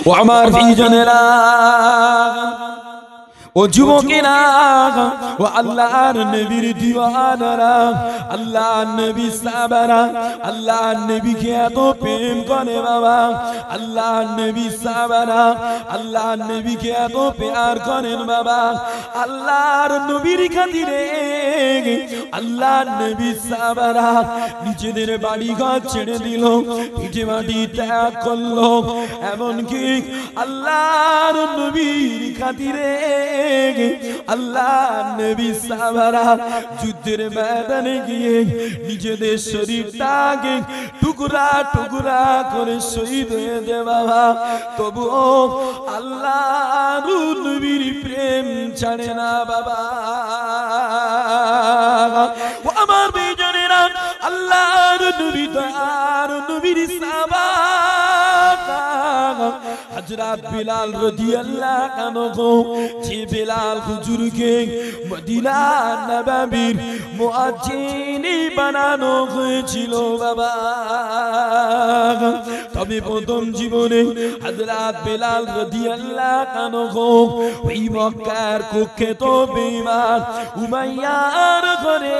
ও আমার ভাইজানেরা, ও যুবকেরা, ও আল্লাহর নবীর দিওয়ানারা, আল্লাহর নবী সাহাবারা আল্লাহর নবীকে এত প্রেম করে বাবা। আল্লাহর নবী সাহাবারা আল্লাহর নবীকে এত প্যার করেন বাবা। আল্লাহর নবীর খাতিরে আল্লাহর নবী সাহাবারা নিজেদের বাড়ি ঘর ছেড়ে দিল, পিঠে মাটি ত্যাগ করলো, এমনকি আল্লাহর নবীর খাতিরে আল্লাহ নবী সাহাবারা যুদ্ধের ময়দানে গিয়ে নিজেদের শরীরটাকে টুকরা টুকরা করে শহীদ হয়ে দে বাবা। তবুও আল্লাহর নবীর প্রেম ছাড়ে না বাবা। ও আমার ভাইজানেরা, আল্লাহর নবী দয়ার নবীর সাহাবা হযরত বিলাল রাদিয়াল্লাহু আনহু, যে বিলাল হুজুরকে মদিনা নববীর মুয়াজ্জিন বানানো হয়েছিল বাবা। তবে প্রথম জীবনে হযরত বিলাল রাদিয়াল্লাহু আনহু ওই মক্কার কুখ্যাত বেঈমান উমাইয়ার ঘরে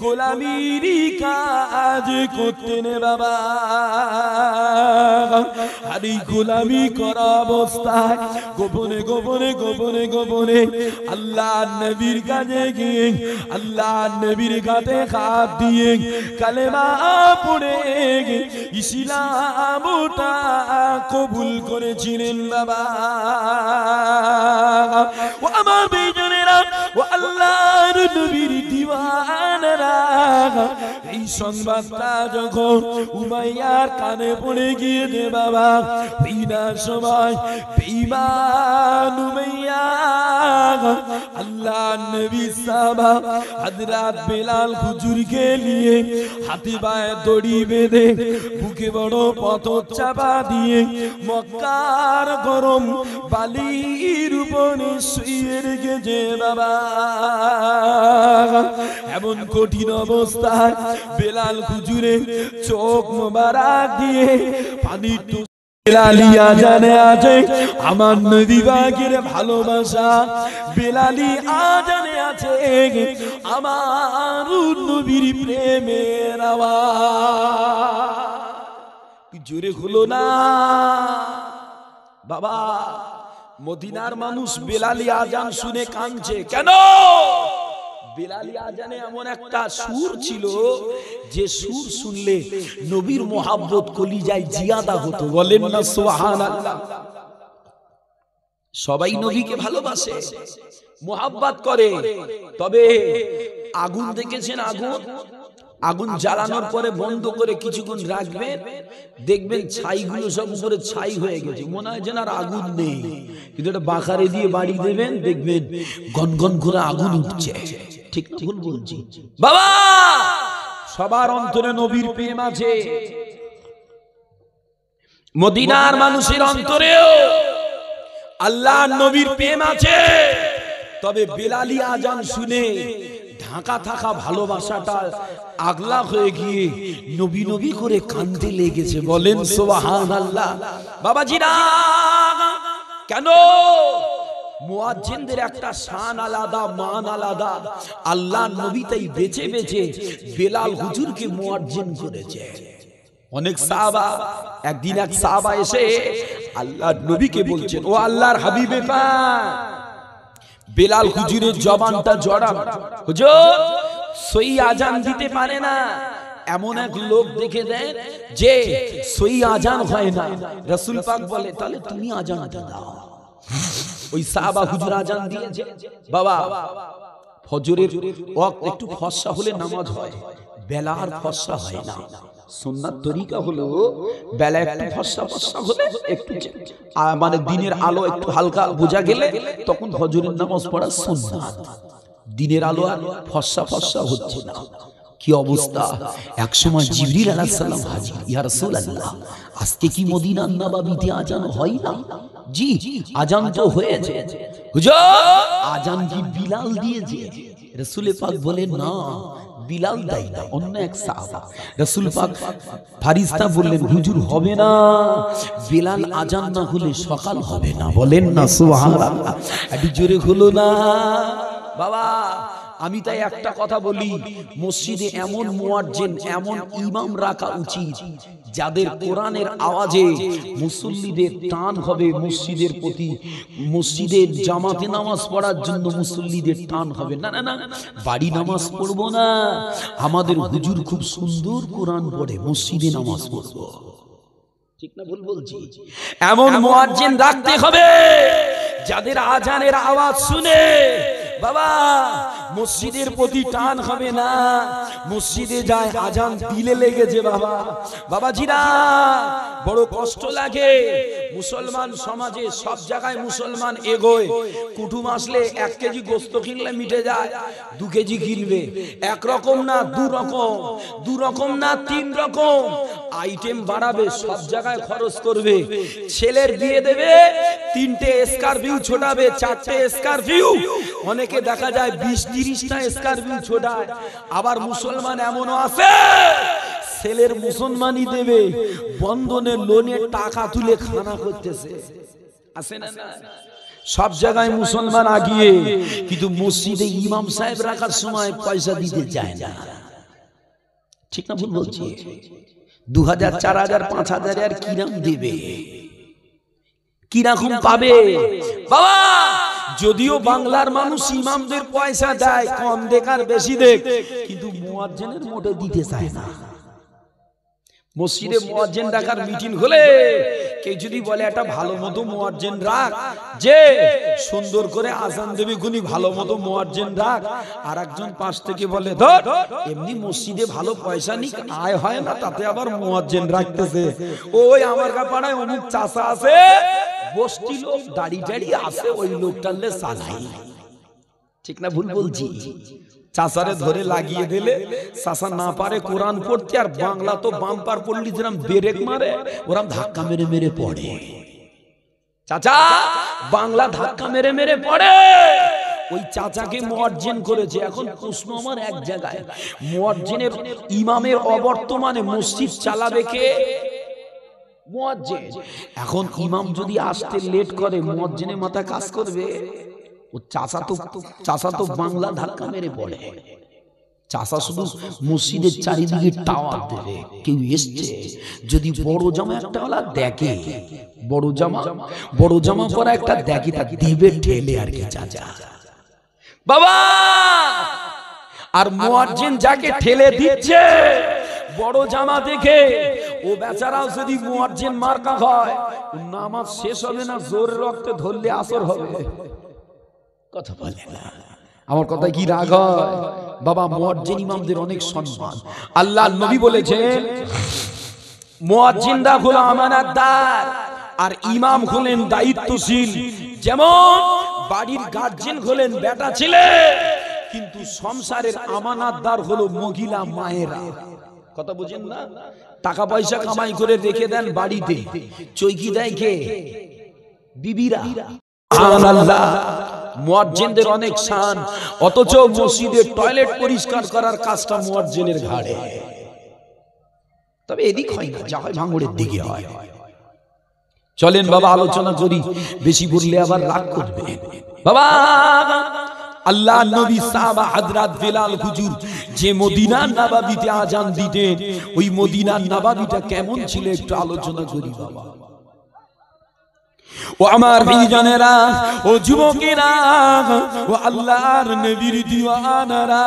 গোলামির কাজ করতেন বাবা। আর এই গোলামি করা অবস্থায় গোপনে গোপনে গোপনে গোপনে আল্লাহর নবীর কাছে গিয়ে আল্লাহর নবীর কাছে হাত দিয়ে কালেমা পড়ে ইসলামটা কবুল করেছিলেন বাবা। ও আমার ভাইজানেরা, ও আল্লাহর নবীর দিওয়ানারা, এই সংবাদটা যখন উমাইয়ার কানে পড়ে গিয়েছে বাবা, বিনার সময় বেঈমান উমাইয়া আল্লাহর নবী সাহাবা হযরত বিলাল হুজুরকে নিয়ে হাতে পায়ে দড়ি বেঁধে বুকে বড় পাথর চাপা দিয়ে মক্কার গরম বালির উপরে শুয়ে রেখেছে বাবা। এমন কঠিন অবস্থায় বিলাল হুজুরের চোখ মোবারক দিয়ে পানির বেলালি আজানে আছে আমার নবী পাকের ভালোবাসা, বেলালি আজানে আছে আমার নবীর প্রেমের আওয়াজ। জোরে হলো না বাবা। মদিনার মানুষ বেলালি আজান শুনে কাঁদছে কেন? বেলালি আজানে এমন একটা সুর ছিল যে সুর শুনলে নবীর মোহাব্বত কলিজায় জিয়াদা হতো। বলেন না সুবহানাল্লাহ। সবাই নবীকে ভালোবাসে, মোহাব্বত করে, তবে আগুন দেখেছেন? আগুন জ্বালানোর পরে বন্ধ করে কিছুক্ষণ রাখবেন, দেখবেন ছাইগুলো সব উপরে ছাই হয়ে গেছে, মনে হয় যেন আর আগুন নেই। কিন্তু এটা বাখারে দিয়ে বাড়ি দেবেন, দেখবেন গনগন করে আগুন উঠছে। ঠিক ভুল বলছি বাবা? সবার অন্তরে নবীর প্রেম আছে, মদিনার মানুষের অন্তরেও আল্লাহর নবীর প্রেম আছে। তবে বেলালি আজান শুনে ঢাকা থাকা ভালোবাসাটা আগলা হয়ে গিয়ে নবী নবী করে কাঁদতে লেগেছে। বলেন সুবহানাল্লাহ। বাবাজিরা, কেন? মুয়াজ্জিনদের একটা শান আলাদা, মান আলাদা। আল্লাহর নবী তাই বেছে বেছে বেলাল হুজুরকে মুয়াজ্জিন করেছে। অনেক সাহাবা, একদিন এক সাহাবা এসে আল্লাহর নবীকে বলছেন, ও আল্লাহর হাবিবে পাক, বেলাল হুজুরের জবানটা জড়ান, হুজুর সই আজান দিতে পারে না, এমন এক লোক দেখে দেন যে সই আজান হয় না। রাসূল পাক বলে, তাহলে তুমি আজান দাও। ওই সাহাবা হুজুর আজান দিয়েছে বাবা। ফজরের ওয়াক্ত একটু ফসা হলে নামাজ হয়, বেলা আর ফসা হয় না। সুন্নাত তরিকা হলো বেলা একটু ফসা ফসা হলে, একটু মানে দিনের আলো একটু হালকা বোঝা গেলে তখন ফজরের নামাজ পড়া সুন্নাত। দিনের আলো আর ফসা ফসা হচ্ছে না। কি অবস্থা! এক সময় জিবরিল আলাইহিস সালাম হাজির, ইয়া রাসূলুল্লাহ, আজকে কি মদিনার নববীতে আজান হয় না? জি, আজান তো হয়েছে। হুজুর, আজান কি বিলাল দিয়েছে? রাসূল পাক বলেন, না, বিলাল দেয় না, অন্য এক সাহাবা। রাসূল পাক ফারিস্তা বললেন, হুজুর হবে না, বিলাল আজান না হলে সকাল হবে না। বলেন না সুবহানাল্লাহ, একটু জোরে হলো না বাবা। আমি তাই একটা কথা বলি, মসজিদে এমন মুয়াজ্জিন, এমন ইমাম রাখা উচিত যাদের কোরআনের আওয়াজে মুসল্লিদের টান হবে মসজিদের প্রতি, মসজিদের জামাতে নামাজ পড়ার জন্য মুসল্লিদের টান হবে। না না না, বাড়ি নামাজ পড়বো না, আমাদের হুজুর খুব সুন্দর কোরআন পড়ে, মসজিদে নামাজ পড়বো। ঠিক না ভুল বলছি? এমন মুয়াজ্জিন রাখতে হবে যাদের আজানের আওয়াজ শুনে বাবা মসজিদের প্রতি টান হবে না, মসজিদে যায় আজান দিলে লেগেছে বাবা। বাবাজিরা বড় কষ্ট লাগে, মুসলমান সমাজে সব জায়গায় মুসলমান এগোয়, কুটুম আসলে 1 কেজি গোস্ত কিনলে মিটে যায়, 2 কেজি কিনবে। একরকম না, দু রকম না, 3 রকম আইটেম বাড়াবে, সব জায়গায় খরচ করবে। ছেলের বিয়ে দেবে, 3টে স্করপিও ছোটাবে, 4টে স্করপিও, অনেকে দেখা যায় 20-30টা স্করপিও ছোটায়। আবার মুসলমান এমনও আছে, ছেলের মুসলমানি দেবে, বন্ধনের লোনে টাকা তুলে খানা করতেছে, আছে না? সব জায়গায় মুসলমান আগিয়ে, কিন্তু মসজিদে ইমাম সাহেব রাখার সময় পয়সা দিতে চায় না। ঠিক না ভুল বলছি? 2000, 4000, 5000 আর কিরাম দেবে, কিরকম পাবে বাবা? যদিও বাংলার মানুষ ইমামদের পয়সা দেয়, কম দেখ আর বেশি দেখ, কিন্তু মুয়াজ্জিনের মোটে দিতে চায় না। মসজিদে মুয়াজ্জিন রাখার মিটিং হলে কেউ যদি বলে একটা ভালো মতো মুয়াজ্জিন রাখ, যে সুন্দর করে আজান দেবে, গুনি ভালো মতো মুয়াজ্জিন রাখ, আর একজন পাশ থেকে বলে ধর এমনি মসজিদে ভালো পয়সা নি আয় হয় না, তাতে আবার মুয়াজ্জিন রাখতেছে। ওই আমার পাড়ায় অমুক চাচা আছে, বস্তি লোক, দাড়ি দাড়ি আছে, ওই লোকটালে চালাই। ঠিক না ভুল বলছি? চাচারে ধরে লাগিয়ে দিলে, চাচা না পারে কোরআন পড়তে, আর বাংলা তো বাম্পার পড়লি যেরকম ব্রেক মারে ওরকম ধাক্কা মেরে মেরে পড়ে। চাচা বাংলা ধাক্কা মেরে মেরে পড়ে, ওই চাচাকে মুয়াজ্জিন করেছে। এখন প্রশ্ন আমার এক জায়গায়, মুয়াজ্জিনের ইমামের অবর্তমানে মসজিদ চালাবে কে? মুয়াজ্জিন। এখন ইমাম যদি আসতে লেট করে, মুয়াজ্জিনের মাথা কাজ করবে? ও চাচা তো বাংলা ধাক্কা মেরে পড়ে। চাচা শুধু মসজিদের চারিদিকে টাওয়ার দেবে, কেউ এসছে যদি বড় জামা একটা ওলা দেখে, বড় জামা পরা একটা দেখে, তা দিবে ঠেলে আর কি চাচা বাবা। আর মুয়াজ্জিন যাকে ঠেলে দিচ্ছে বড় জামা দেখে, ও বেচারাও যদি মুয়াজ্জিন মার্কা হয়, নামাজ শেষ হবে না, জোর রক্তে ধরলে আসর হবে। কথা বলে না, আমার কথা কি রাগ হয় বাবা? মুয়াজ্জিন ইমামদের অনেক সম্মান। আল্লাহর নবী বলেছেন, মুয়াজ্জিনরা হলো আমানতদার, আর ইমাম হলেন দায়িত্বশীল। যেমন বাড়ির গার্জিয়ান হলেন বেটা ছেলে, কিন্তু সংসারের আমানতদার হলো মহিলা মায়েরা। কথা বুঝেন না? টাকা পয়সা কামাই করে রেখে দেন বাড়িতে, চৈকি দেয় কে? বিবিরা। সুবহানাল্লাহ, মুয়াজ্জিনদের অনেক শান, অথচ মসজিদের টয়লেট পরিষ্কার করার কাজটা মুয়াজ্জিনের ঘাড়ে। তবে এদিক হয় না, যা হয় ভাঙড়ের দিকে হয়। চলেন বাবা আলোচনা করি, বেশি বললে আবার রাগ করবে বাবা। আল্লাহ নবী সাহাবা হযরত বিলাল হুজুর যে মদিনার নববীতে আজান দিতেন, ওই মদিনার নববীটা কেমন ছিল একটু আলোচনা করি বাবা। ও আমার ভাইজানেরা, ও যুবকেরা, ও আল্লাহর নবীর দিওয়ানারা,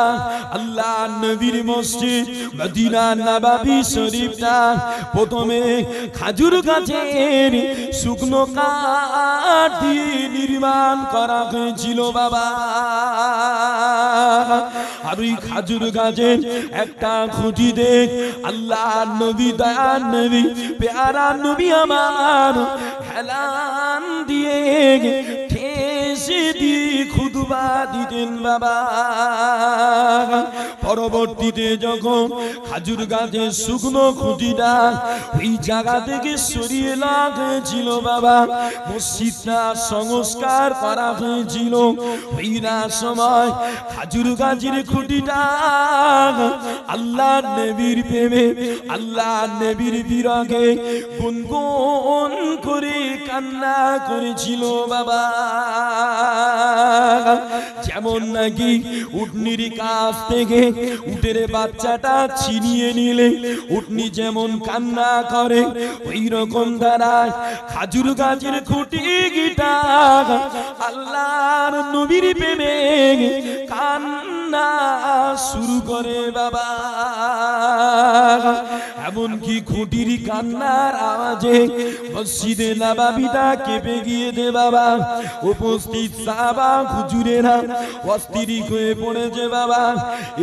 আল্লাহর নবীর মসজিদ মদিনার নববী শরীফটা প্রথমে খাজুর গাছের শুকনো কাঠ দিয়ে নির্মাণ করা হয়েছিল বাবা। আর ওই খাজুর গাছের একটা খুঁটি দেখ আল্লাহর নবী, দয়ার নবী, প্যারা নবী আমার হেলান দিয়ে ঠেসে দিয়ে খুদু খুতবা দিতেন বাবা। পরবর্তীতে যখন খাজুর গাছের শুকনো খুঁটিটা ওই জায়গা থেকে সরিয়ে নেওয়া হয়েছিল বাবা, মসজিদটা সংস্কার করা হয়েছিল। ওই না সময় খাজুর গাছের খুঁটিটা আল্লাহ নবীর প্রেমে, আল্লাহ নবীর বিরহে গুনগুন করে কান্না করেছিল বাবা। যেমন নাকি উটনির কাছ থেকে উটের বাচ্চাটা ছিনিয়ে নিলে উটনি যেমন কান্না করে, ওই রকম দাঁড়ায় খাজুর গাছের খুঁটি গিটা আল্লাহর নবীর প্রেমে কান্না শুরু করে বাবা। এমনকি খুঁটির কান্নার আওয়াজে মসজিদে নববীটা কেঁপে গিয়েছে বাবা। উপস্থিত সাহাবা হুজুরেরা অস্থির হয়ে পড়েছে বাবা।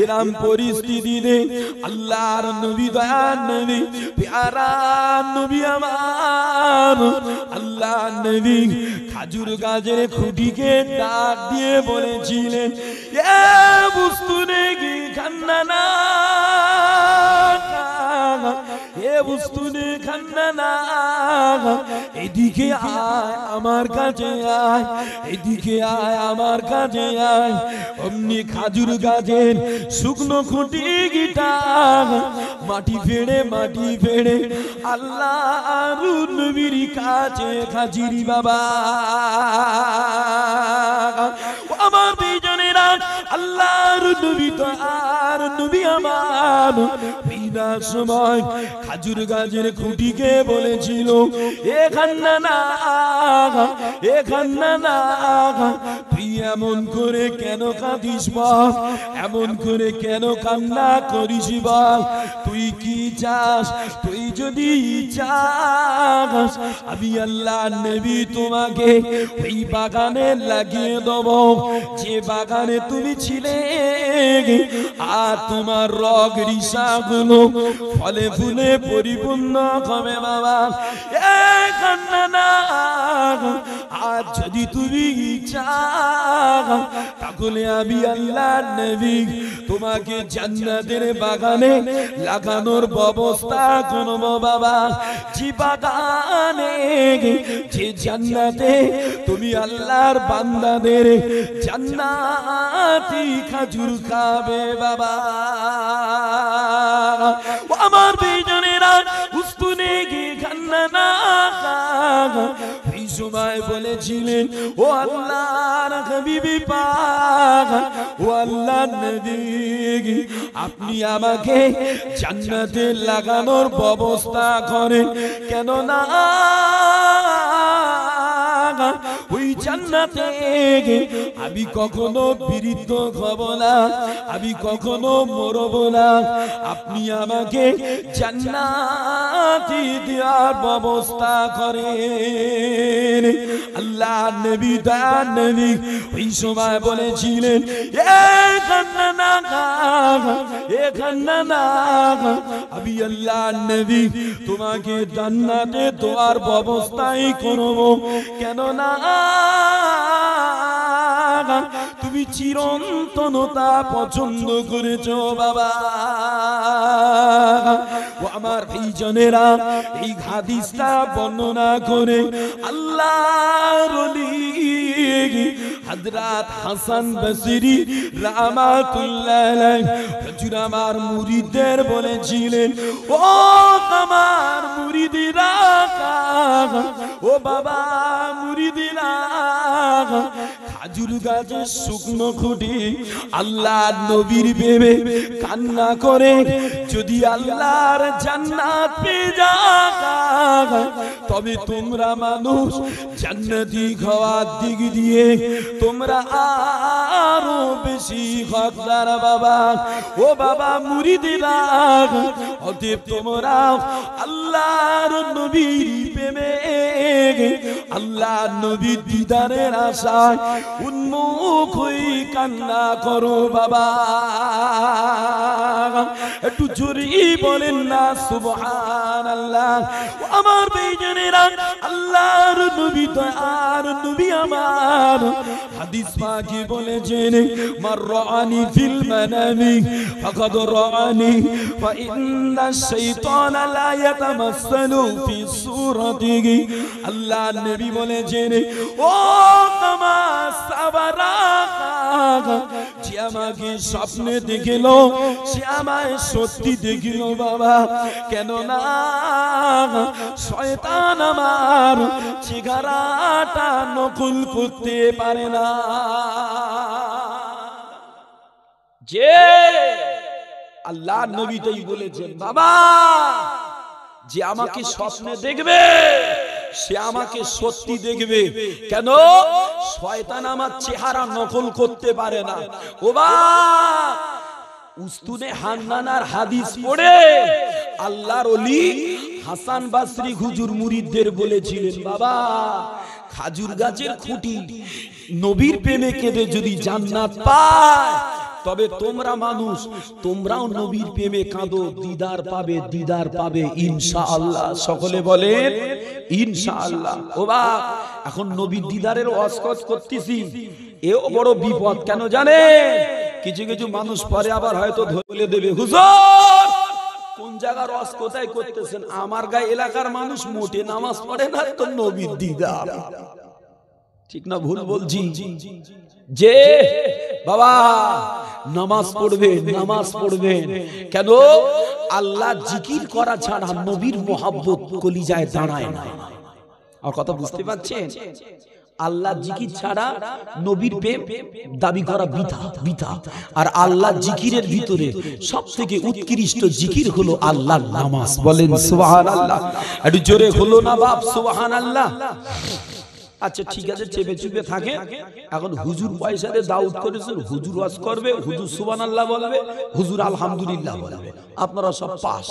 এরম পরিস্থিতিতে আল্লাহর নবী, দয়ার নবী, প্যারা নবী আমার আল্লাহ নবী খাজুর গাছের খুঁটিকে ডাক দিয়ে বলেছিলেন, এ বুস্তুনে কি কান্না না, এ বুস্তুনে কান্না না, এদিকে আয় আমার কাছে আয়, এদিকে আয় আমার কাছে আয়। অমনি খাজুর গাছের শুকনো খুঁটি গিটা মাটি ফেড়ে আল্লাহর নবীর কাছে খাজিরি বাবা। আমার দুইজনেরা আল্লাহর নবী, তো আর নবী আমার বিনা সময় খাজুর গাছের খুঁটিকে বলেছিল, এ কান্না না, এ কান্না না, তুই এমন করে কেন কাঁদিস বল, এমন করে কেন কান্না করিস বল, তুই কি চাস? তুই যদি চাস আমি আল্লাহ নবী তোমাকে ওই বাগানে লাগিয়ে দেব যে বাগানে তুমি ছিলে, আর তোমার রগ রিসাগুলো ফলে ফুলে পরিপূর্ণ হবে বাবা। এ কান্না না, আর যদি তুমি চাও তাহলে আমি আল্লাহ নবী তোমাকে জান্নাতের বাগানে লাগানোর ব্যবস্থা করব বাবা। যে বাগানে, যে জান্নাতে তুমি আল্লাহর বান্দাদের জান্নাতি খাজুর খাবে বাবা। আমার দুইজনেরা উস্তুনে গিয়ে কান্না না, এই সময় বলেছিলেন, ও আল্লাহর হাবিবি পাক, ও আল্লাহর নবী, আপনি আমাকে জান্নাতে লাগানোর ব্যবস্থা করেন, কেন না ওই জান্নাতে আমি কখনো বিরুদ্ধ হব না, আমি কখনো মরব না। আপনি আমাকে জান্নাতে দেওয়ার ব্যবস্থা করেন। আল্লাহ নবী, দয়ার নবী ওই সময় বলেছিলেন, এ কান্না না, এ কান্না না, আমি আল্লাহ নবী তোমাকে জান্নাতে দেওয়ার ব্যবস্থাই করব, কেন না তুমি চিরন্তনতা পছন্দ করেছো বাবা। ও আমার ভাইজনেরা, এই হাদিসটা বর্ণনা করে আল্লাহর ওলি হযরত হাসান বসরি রাহমাতুল্লাহ আলাইহি হুজুর আমার মুরিদদের বলেছিলেন, ও আমার মুরিদরা, ও বাবা মুরিদরা, খাজুর গাছের শুকনো খুঁটি আল্লাহ নবীর প্রেমে কান্না করে যদি আল্লাহর জান্নাত পেয়ে যায়, তবে তোমরা মানুষ জান্নাতি হওয়ার দিক দিয়ে তোমরা আরো বেশি হকদার বাবা। ও বাবা মুরিদরা, অতএব তোমরা আল্লাহর নবীর প্রেমে, আল্লাহ নবীর দিদারের আশায় উন্মুখ হয়ে কান্না করো বাবা। একটু জোরে বলেন না সুবহানাল্লাহ। আমার ভাইজানেরা, আল্লাহর নবী তো আর নবী আমার হাদিস পাকে বলেছেন মার রাআনি ফিল মানামি ফাকাদ রাআনি ফা ইন্না শাইতানা লা ইয়াতামাসসালু ফি সূরাতিহি আল্লাহ নবী বলেছেন ও নামাজ সাবারা যে আমাকে স্বপ্নে দেখিল সে আমায় সত্যি দেখিল বাবা কেন না শয়তান আমার চেহারাটা নকল করতে পারে না যে আল্লাহ নবী তাই বলেছেন বাবা যে আমাকে স্বপ্নে দেখবে সে আমাকে সত্যি দেখবে কেন শয়তান আমার চেহারা নকল করতে পারে না ও বাবা উস্তুনে হান্নানার হাদিস পড়ে আল্লাহর ওলি হাসান বাসরি হুজুর মুরিদদের বলেছিলেন বাবা খাজুর গাছের খুঁটি নবীর প্রেমে কেঁদে যদি জান্নাত পায় তবে তোমরা মানুষ তোমরাও নবীর প্রেমে কাঁদো দিদার পাবে ইনশাআল্লাহ সকলে বলেন ইনশাআল্লাহ ও বাবা এখন নবীর দিদারের ওয়াজ করতেছি এও বড় বিপদ কেন জানে কিছু কিছু মানুষ পরে আবার হয়তো ধরে দেবে হুজুর কোন জায়গার ওয়াজ কোথায় করতেছেন আমার গায়ে এলাকার মানুষ মোটে নামাজ পড়ে না তো নবীর দিদার ঠিক না ভুল বলছি যে বাবা নামাজ পড়বেন কেন আল্লাহ জিকির করা ছাড়া নবীর মোহাব্বত কলিজায় দাঁড়ায় না আর কথা বুঝতে পারছেন আল্লাহ জিকির ছাড়া নবীর প্রেম দাবি করা বৃথা আর আল্লাহ জিকিরের ভিতরে সবথেকে উৎকৃষ্ট জিকির হলো আল্লাহর নামাজ বলেন সুবহানাল্লাহ একটু জোরে হলো না বাপ সুবহানাল্লাহ আচ্ছা ঠিক আছে চেপে চুপে থাকে এখন হুজুর পয়সা দিয়ে দাউদ করেছেন হুজুর ওয়াজ করবে হুজুর সুবহানাল্লাহ বলবে হুজুর আলহামদুলিল্লাহ বলবে আপনারা সব পাস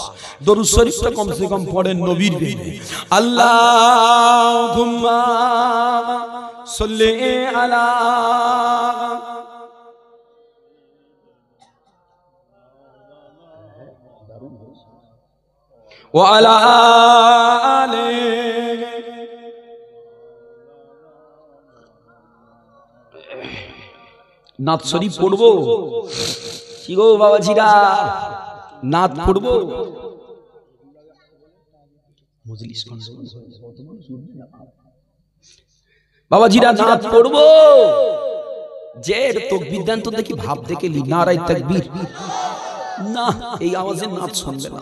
দরুদ শরীফটা কমসে কম পড়েন নবীর প্রেমে আল্লাহুম্মা সাল্লি আলা ওয়া আলা আলিহি নাত শরীফ পড়বো কি গো বাবাজিরা নাত পড়বো বাবাজিরা নাত পড়বো যে তাকবীর দেন তো দেখি ভাব দেখে লি নারায়ে তাকবীর না এই আওয়াজে নাত শুনবে না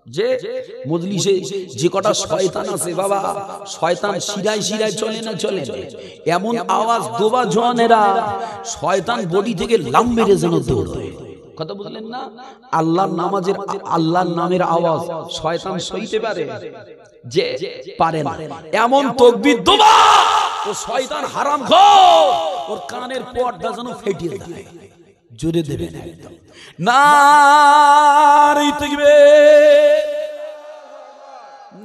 যে মজলিসে যে কটা শয়তান আছে বাবা শয়তান শিরায় চলে না এমন আওয়াজ দোবা জওয়ানেরা শয়তান বডি থেকে লাম মেরে যেন দৌড়ায় কথা বুঝলেন না আল্লাহর নামের আওয়াজ শয়তান সইতে পারে যে পারে না এমন তাকবীর দোবা ও শয়তান হারামখোর ওর কানের পর্দা যেন ফেটিয়ে দেয় জোরে দেবে একদম নারে তাকবীর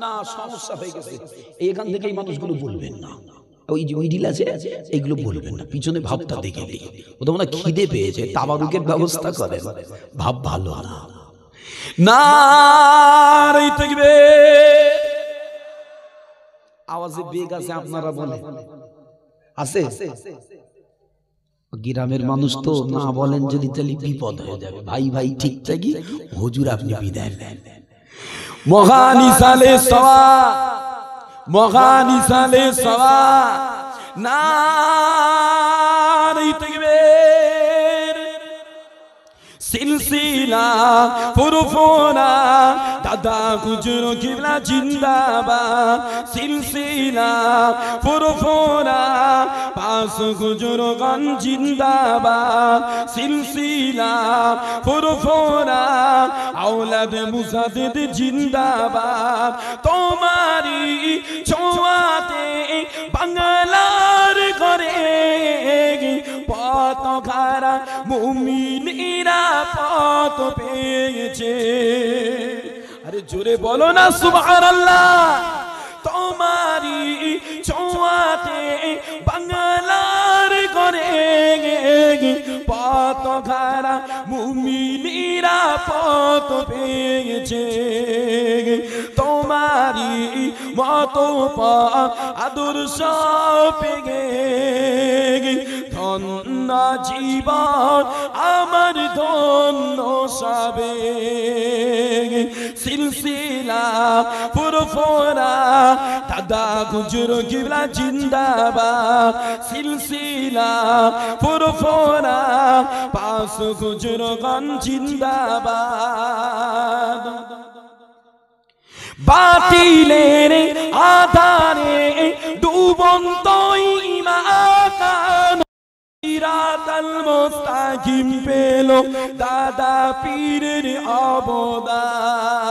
না সমস্যা হয়ে গেছে এইখান থেকে এই মানুষগুলো বলবেন না ওই যে মিডিল আছে এগুলো বলবেন না পিছনে ভাবটা দেখে নেই ও তো মনে খিদে পেয়েছে তাবারুকের ব্যবস্থা করেন ভাব ভালো না নারে তাকবীর আওয়াজে বেগ আছে আপনারা বলেন আছে গ্রামের মানুষ তো না বলেন যদি তাহলে বিপদ হয়ে যাবে ভাই ঠিক থাকি হুজুর আপনি বিদায় নেন মহানিসালে সওয়া নারে তাকবীর সিলসিলা ফুরফুরা দাদা গুজর কিবলা জিন্দাবাদ সিলসিলা ফুরফুরা পাঁচ গুজর গান জিন্দাবাদ সিলসিলা ফুরফুরা আওলাদ মুজাদ্দিদ জিন্দাবাদ তোমারি ছোঁয়াতে বাংলার ঘরে পতাকারা মুমিনরা পত পেয়েছে আরে জোরে বলো না সুবহানাল্লাহ তোমারি ছোঁয়াতে বাংলার ঘরে পতাকারা মুমিনরা পত পেয়েছে তোমারি মতো আদর্শ পেগে ধন্য জীবন আমার ধন্য সবে সিলসিলা ফুরফুরা দাদা হুজুর কিবলা জিন্দাবাদ সিলসিলা ফুরফুরা পাঁচ হুজুর গান জিন্দাবাদ বাতিলের আধারে ডুবন্ত ঈমান সিরাতাল মুস্তাকিম পেল দাদা পীরের অবদান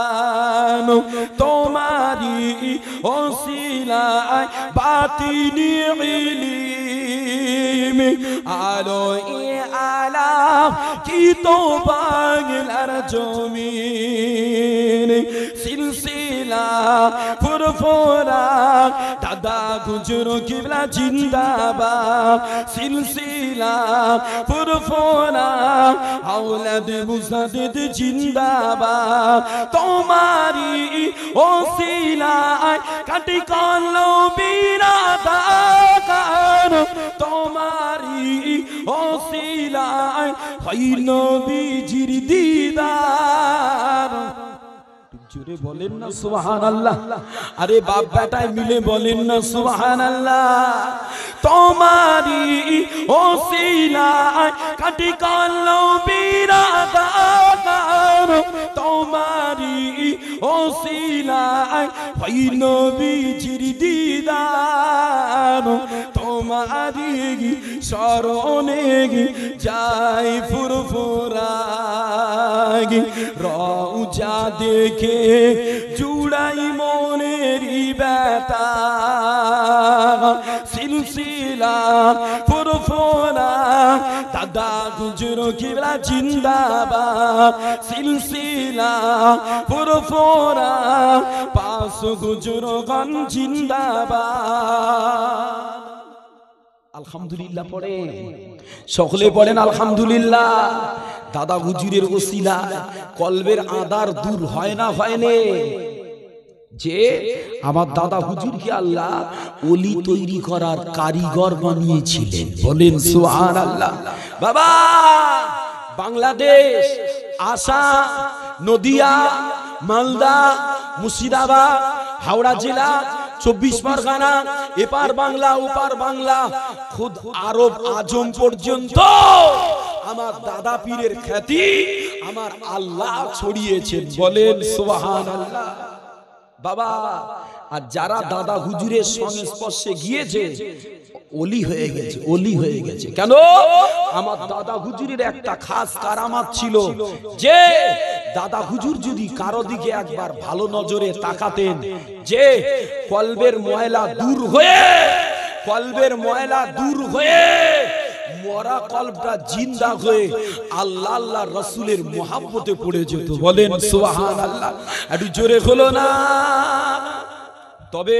তোমারি ওসিলায় বাতিনি ইলম আলোয় আলা কি তো বাংলার জমিন সিলসিলা ফুরফুরা দাদা হুজুর কিবলা জিন্দাবাদ সিলসিলা ফুরফুরা আওলাদ মুজাদ্দিদ জিন্দাবাদ তোমারি ওসিলায় কাটি কালো বিরাদার তোমারি ওসিলায় হয় নবীজির দিদার জোরে বলেন না সুবহানাল্লাহ আরে বাপ বেটায় মিলে বলেন না সুবহানাল্লাহ তোমারি ওসিলায় কাটি কালো বিরাদার তোমারি ওসিলায় হয় নবীজির দিদার তোমারি শরণে যাই ফুরফুরা রওজা দেখে জুড়াই মনেরই ব্যথা সিলসিলা ফুরফুরা দাদা হুজুর কিবলা জিন্দাবাদ সিলসিলা ফুরফুরা পাঁচ হুজুর গান জিন্দাবাদ আলহামদুলিল্লাহ পড়ে সকলে পড়েন আলহামদুলিল্লাহ দাদা হুজুরের ওসিলা কলবের আঁধার দূর হয় না হয়নি যে আমার দাদা হুজুরকে আল্লাহ ওলি তৈরি করার কারিগর বানিয়েছিলেন বলেন সুবহানাল্লাহ বাবা বাংলাদেশ আসাম নদিয়া মালদা মুর্শিদাবাদ হাওড়া জেলা 24 পরগনা এপার বাংলা ওপার বাংলা খুদ আরব আজম পর্যন্ত আমার দাদা পীরের খ্যাতি আমার আল্লাহ ছড়িয়েছেন বলেন সুবহানাল্লাহ বাবা আর যারা দাদা হুজুরের সংস্পর্শে গিয়েছে ওলি হয়ে গেছে ওলি হয়ে গেছে কেন আমার দাদা হুজুরের একটা খাস কারামাত ছিল যে দাদা হুজুর যদি কারো দিকে একবার ভালো নজরে তাকাতেন যে কলবের ময়লা দূর হয়ে মরা কলবটা জিন্দা হয়ে আল্লাহ আল্লাহ রাসূলের মহব্বতে পড়ে যেত বলেন সুবহানাল্লাহ একটু জোরে হলো না তবে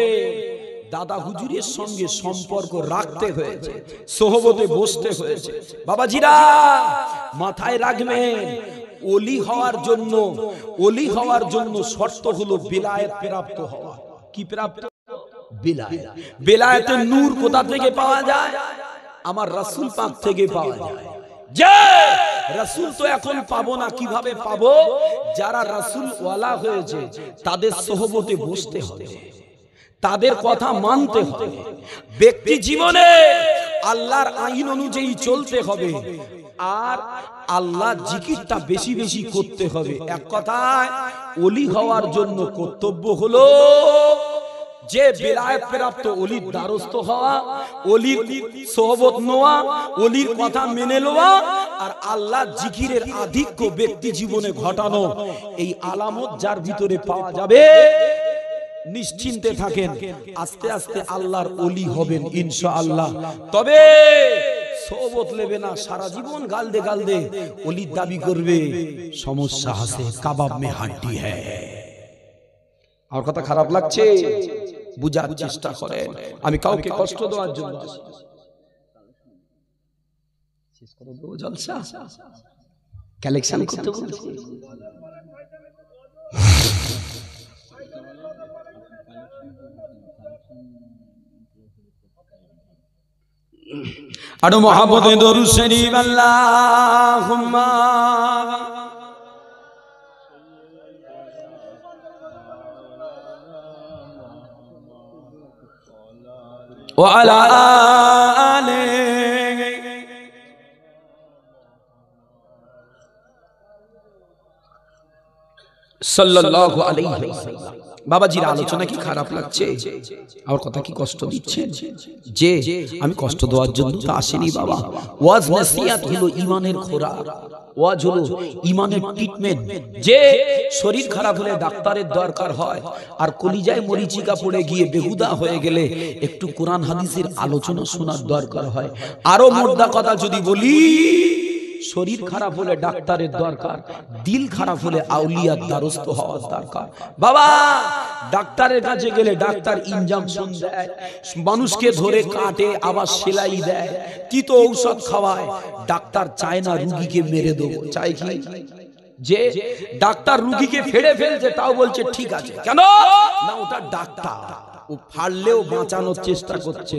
দাদা হুজুরের সঙ্গে সম্পর্ক রাখতে হয়েছে সোহবতে বসতে হয়েছে বাবাজিরা মাথায় রাখবেন ওলি হওয়ার জন্য শর্ত হলো বেলায়েত প্রাপ্ত হওয়া কি প্রাপ্ত বেলায়েতের নূর কোথা থেকে পাওয়া যায় আমার রাসূল পাক থেকে পাওয়া যায় যে রাসূল তো এখন পাবো না কিভাবে পাবো যারা রাসূল ওয়ালা হয়েছে তাদের সোহবতে বসতে হবে তাদের কথা মানতে হবে ব্যক্তি জীবনে আল্লাহর আইন অনুযায়ী চলতে হবে আর আল্লাহ জিকিরটা বেশি বেশি করতে হবে এক কথায় ওলি হওয়ার জন্য কর্তব্য হলো যে বেলায়েত প্রাপ্ত ওলির দ্বারস্থ হওয়া ওলির সোহবত নেওয়া ওলির কথা মেনে নেওয়া আর আল্লাহ জিকিরের আধিক্য ব্যক্তি জীবনে ঘটানো এই আলামত যার ভিতরে পাওয়া যাবে নিশ্চিন্তে থাকেন আস্তে আস্তে আল্লাহর ওলি হবেন ইনশাআল্লাহ তবে সোহবত নেবে না সারা জীবন গালদে ওলির দাবি করবে সমস্যা আছে কাবাব মে হাড্ডি হ্যায় আর কথা খারাপ লাগছে বুঝার চেষ্টা করেন আমি কাউকে কষ্ট দেওয়ার জন্য শেষ করে দেব জলসা কালেকশন করতে বলছি আরো মহব্বতে দরুদ শরীফ আল্লাহুম্মা ওয়া আলা আলিহি সাল্লাল্লাহু আলাইহি ওয়াসাল্লাম। বাবাজির আলোচনা কি খারাপ লাগছে? আমার কথা কি কষ্ট দিচ্ছে? যে আমি কষ্ট দেওয়ার জন্য তো আসেনি বাবা। ওয়াজ নসিহত হলো ঈমানের খোরাক, ওয়াজ হলো ঈমানের ট্রিটমেন্ট। যে শরীর খারাপ হলে ডাক্তারের দরকার হয়, আর কলিজায় মরিচিকা পড়ে গিয়ে বেহুদা হয়ে গেলে একটু কোরআন হাদিসের আলোচনা শোনার দরকার হয়। আরো মোদ্দা কথা যদি বলি, শরীর খারাপ হলে ডাক্তারের দরকার, দিল খারাপ হলে আউলিয়ার দ্বারস্থ হওয়ার দরকার। বাবা ডাক্তারের কাছে গেলে ডাক্তার ইনজেকশন দেয়, মানুষকে ধরে কাটে, আবার সেলাই দেয়, তিতো ঔষধ খাওয়ায়। ডাক্তার চায় না রুগীকে মেরে দেবো, চায় কি? যে ডাক্তার রুগীকে ফেড়ে ফেলছে তাও বলছে ঠিক আছে, কেন না ওটা ডাক্তার, ও ফাড়লেও বাঁচানোর চেষ্টা করছে।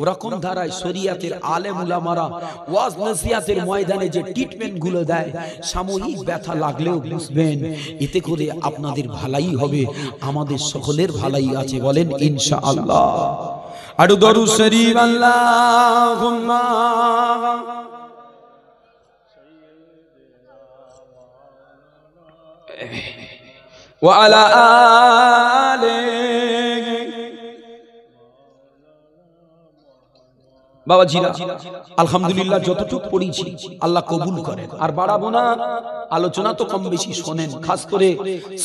ওরকম ধারায় শরিয়াতের আলেম উলামারা ওয়াজ নসিহতের ময়দানে যে ট্রিটমেন্ট গুলো দেয়, সাময়িক ব্যথা লাগলেও বুঝবেন এতে করে আপনাদের ভালাই হবে, আমাদের সকলের ভালাই আছে। বলেন ইনশাআল্লাহ। আরো দরুদ শরীফ আল্লাহুম্মা ওয়া আলা আলিহি। বাবা জিরা আলহামদুলিল্লাহ যতটুকু পড়েছি আল্লাহ কবুল করেন, আর বাড়াবো না। আলোচনা তো কম বেশি শোনেন, খাস করে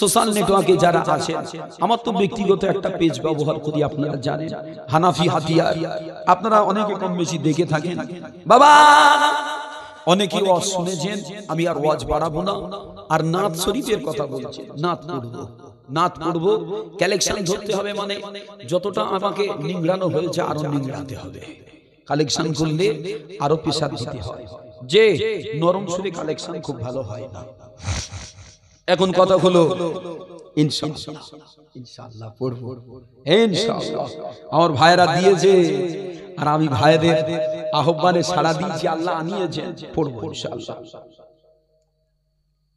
সোশ্যাল নেটওয়ার্কে যারা আছেন। আমার তো ব্যক্তিগত একটা পেজ ব্যবহার করি, আপনারা জানেন, হানাফি হাতিয়ার। আপনারা অনেকে কম বেশি দেখে থাকেন। বাবা অনেকে ওয়াজ শুনেছেন, আমি আর ওয়াজ বাড়াবো না। আর নাত শরীফের কথা বলছেন, নাত পড়বো, নাত পড়বো, কালেকশন ধরতে হবে। মানে যতটা আমাকে নিংড়ানো হয়েছে আরো নিংড়াতে হবে, কালেকশন করলে আরো পেশাদ দিতে হয়। যে নরম সুরে কালেকশন খুব ভালো হয় না। এখন কথা হলো ইনশাআল্লাহ, ইনশাআল্লাহ পড়বো, ইনশাআল্লাহ। আমার ভাইরা দিয়েছে আর আমি ভাইদের আহ্বানে সাড়া দিয়েছি, আল্লাহ আনিয়েছেন, পড়বো ইনশাআল্লাহ।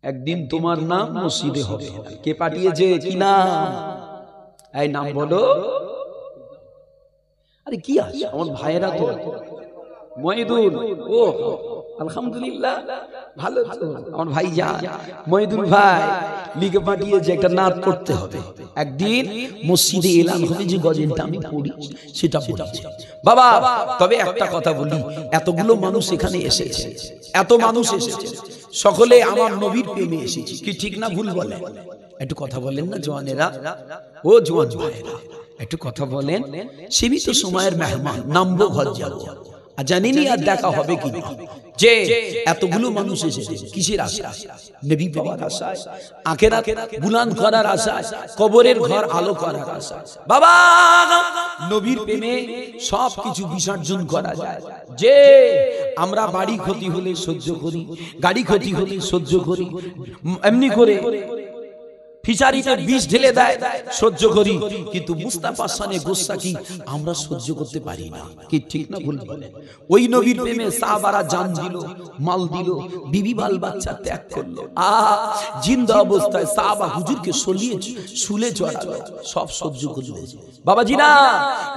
একদিন তোমার নাম মসজিদে হবে। কে পাঠিয়েছে? কি নাম? এই নাম বলো। আরে কি আছে আমার ভাইয়েরা তো মহিদুল, ও আলহামদুলিল্লাহ ভালো। আমার ভাই যা মহিদুল ভাই লিখে পাঠিয়েছে একটা নাত পড়তে হবে। একদিন মসজিদে এলান হবে যে গজলটা আমি পড়ি সেটা পড়াচ্ছি বাবা। তবে একটা কথা বলি, এতগুলো মানুষ এখানে এসেছে, এত মানুষ এসেছে, সকলে আমার নবীর প্রেমে এসেছে, কি ঠিক না ভুল বলেন? একটু কথা বলেন না জওয়ানেরা, ও জওয়ান ভাইরা একটু কথা বলেন। সীমিত সময়ের মেহমান, নামবো ঘর যাবো, আর জানিনি আর দেখা হবে কি না। যে এতগুলো মানুষ এসেছে কিসের আশায়? নবী পাওয়ার আশায়, আখিরাত বুলান্দ করার আশায়, কবরের ঘর আলো করার আশায়। বাবা নবীর প্রেমে সব কিছু বিসর্জন করা যায়। যে আমরা বাড়ি ক্ষতি হলে সহ্য করি, গাড়ি ক্ষতি হলে সহ্য করি, এমনি করে ফিশারিতে বিষ ঢেলে দেয় সহ্য করি, কিন্তু মুস্তাফা শানে গোসা কি আমরা সহ্য করতে পারি না। কি ঠিক না ভুল বলেন? ওই নবীর প্রেমে সাহাবারা জান দিল, মাল দিল, বিবি বাল বাচ্চা ত্যাগ করলো। জিন্দা অবস্থায় সাহাবা হুজুরকে শুলে চড়ালো, সব সহ্য করলো। বাবাজিরা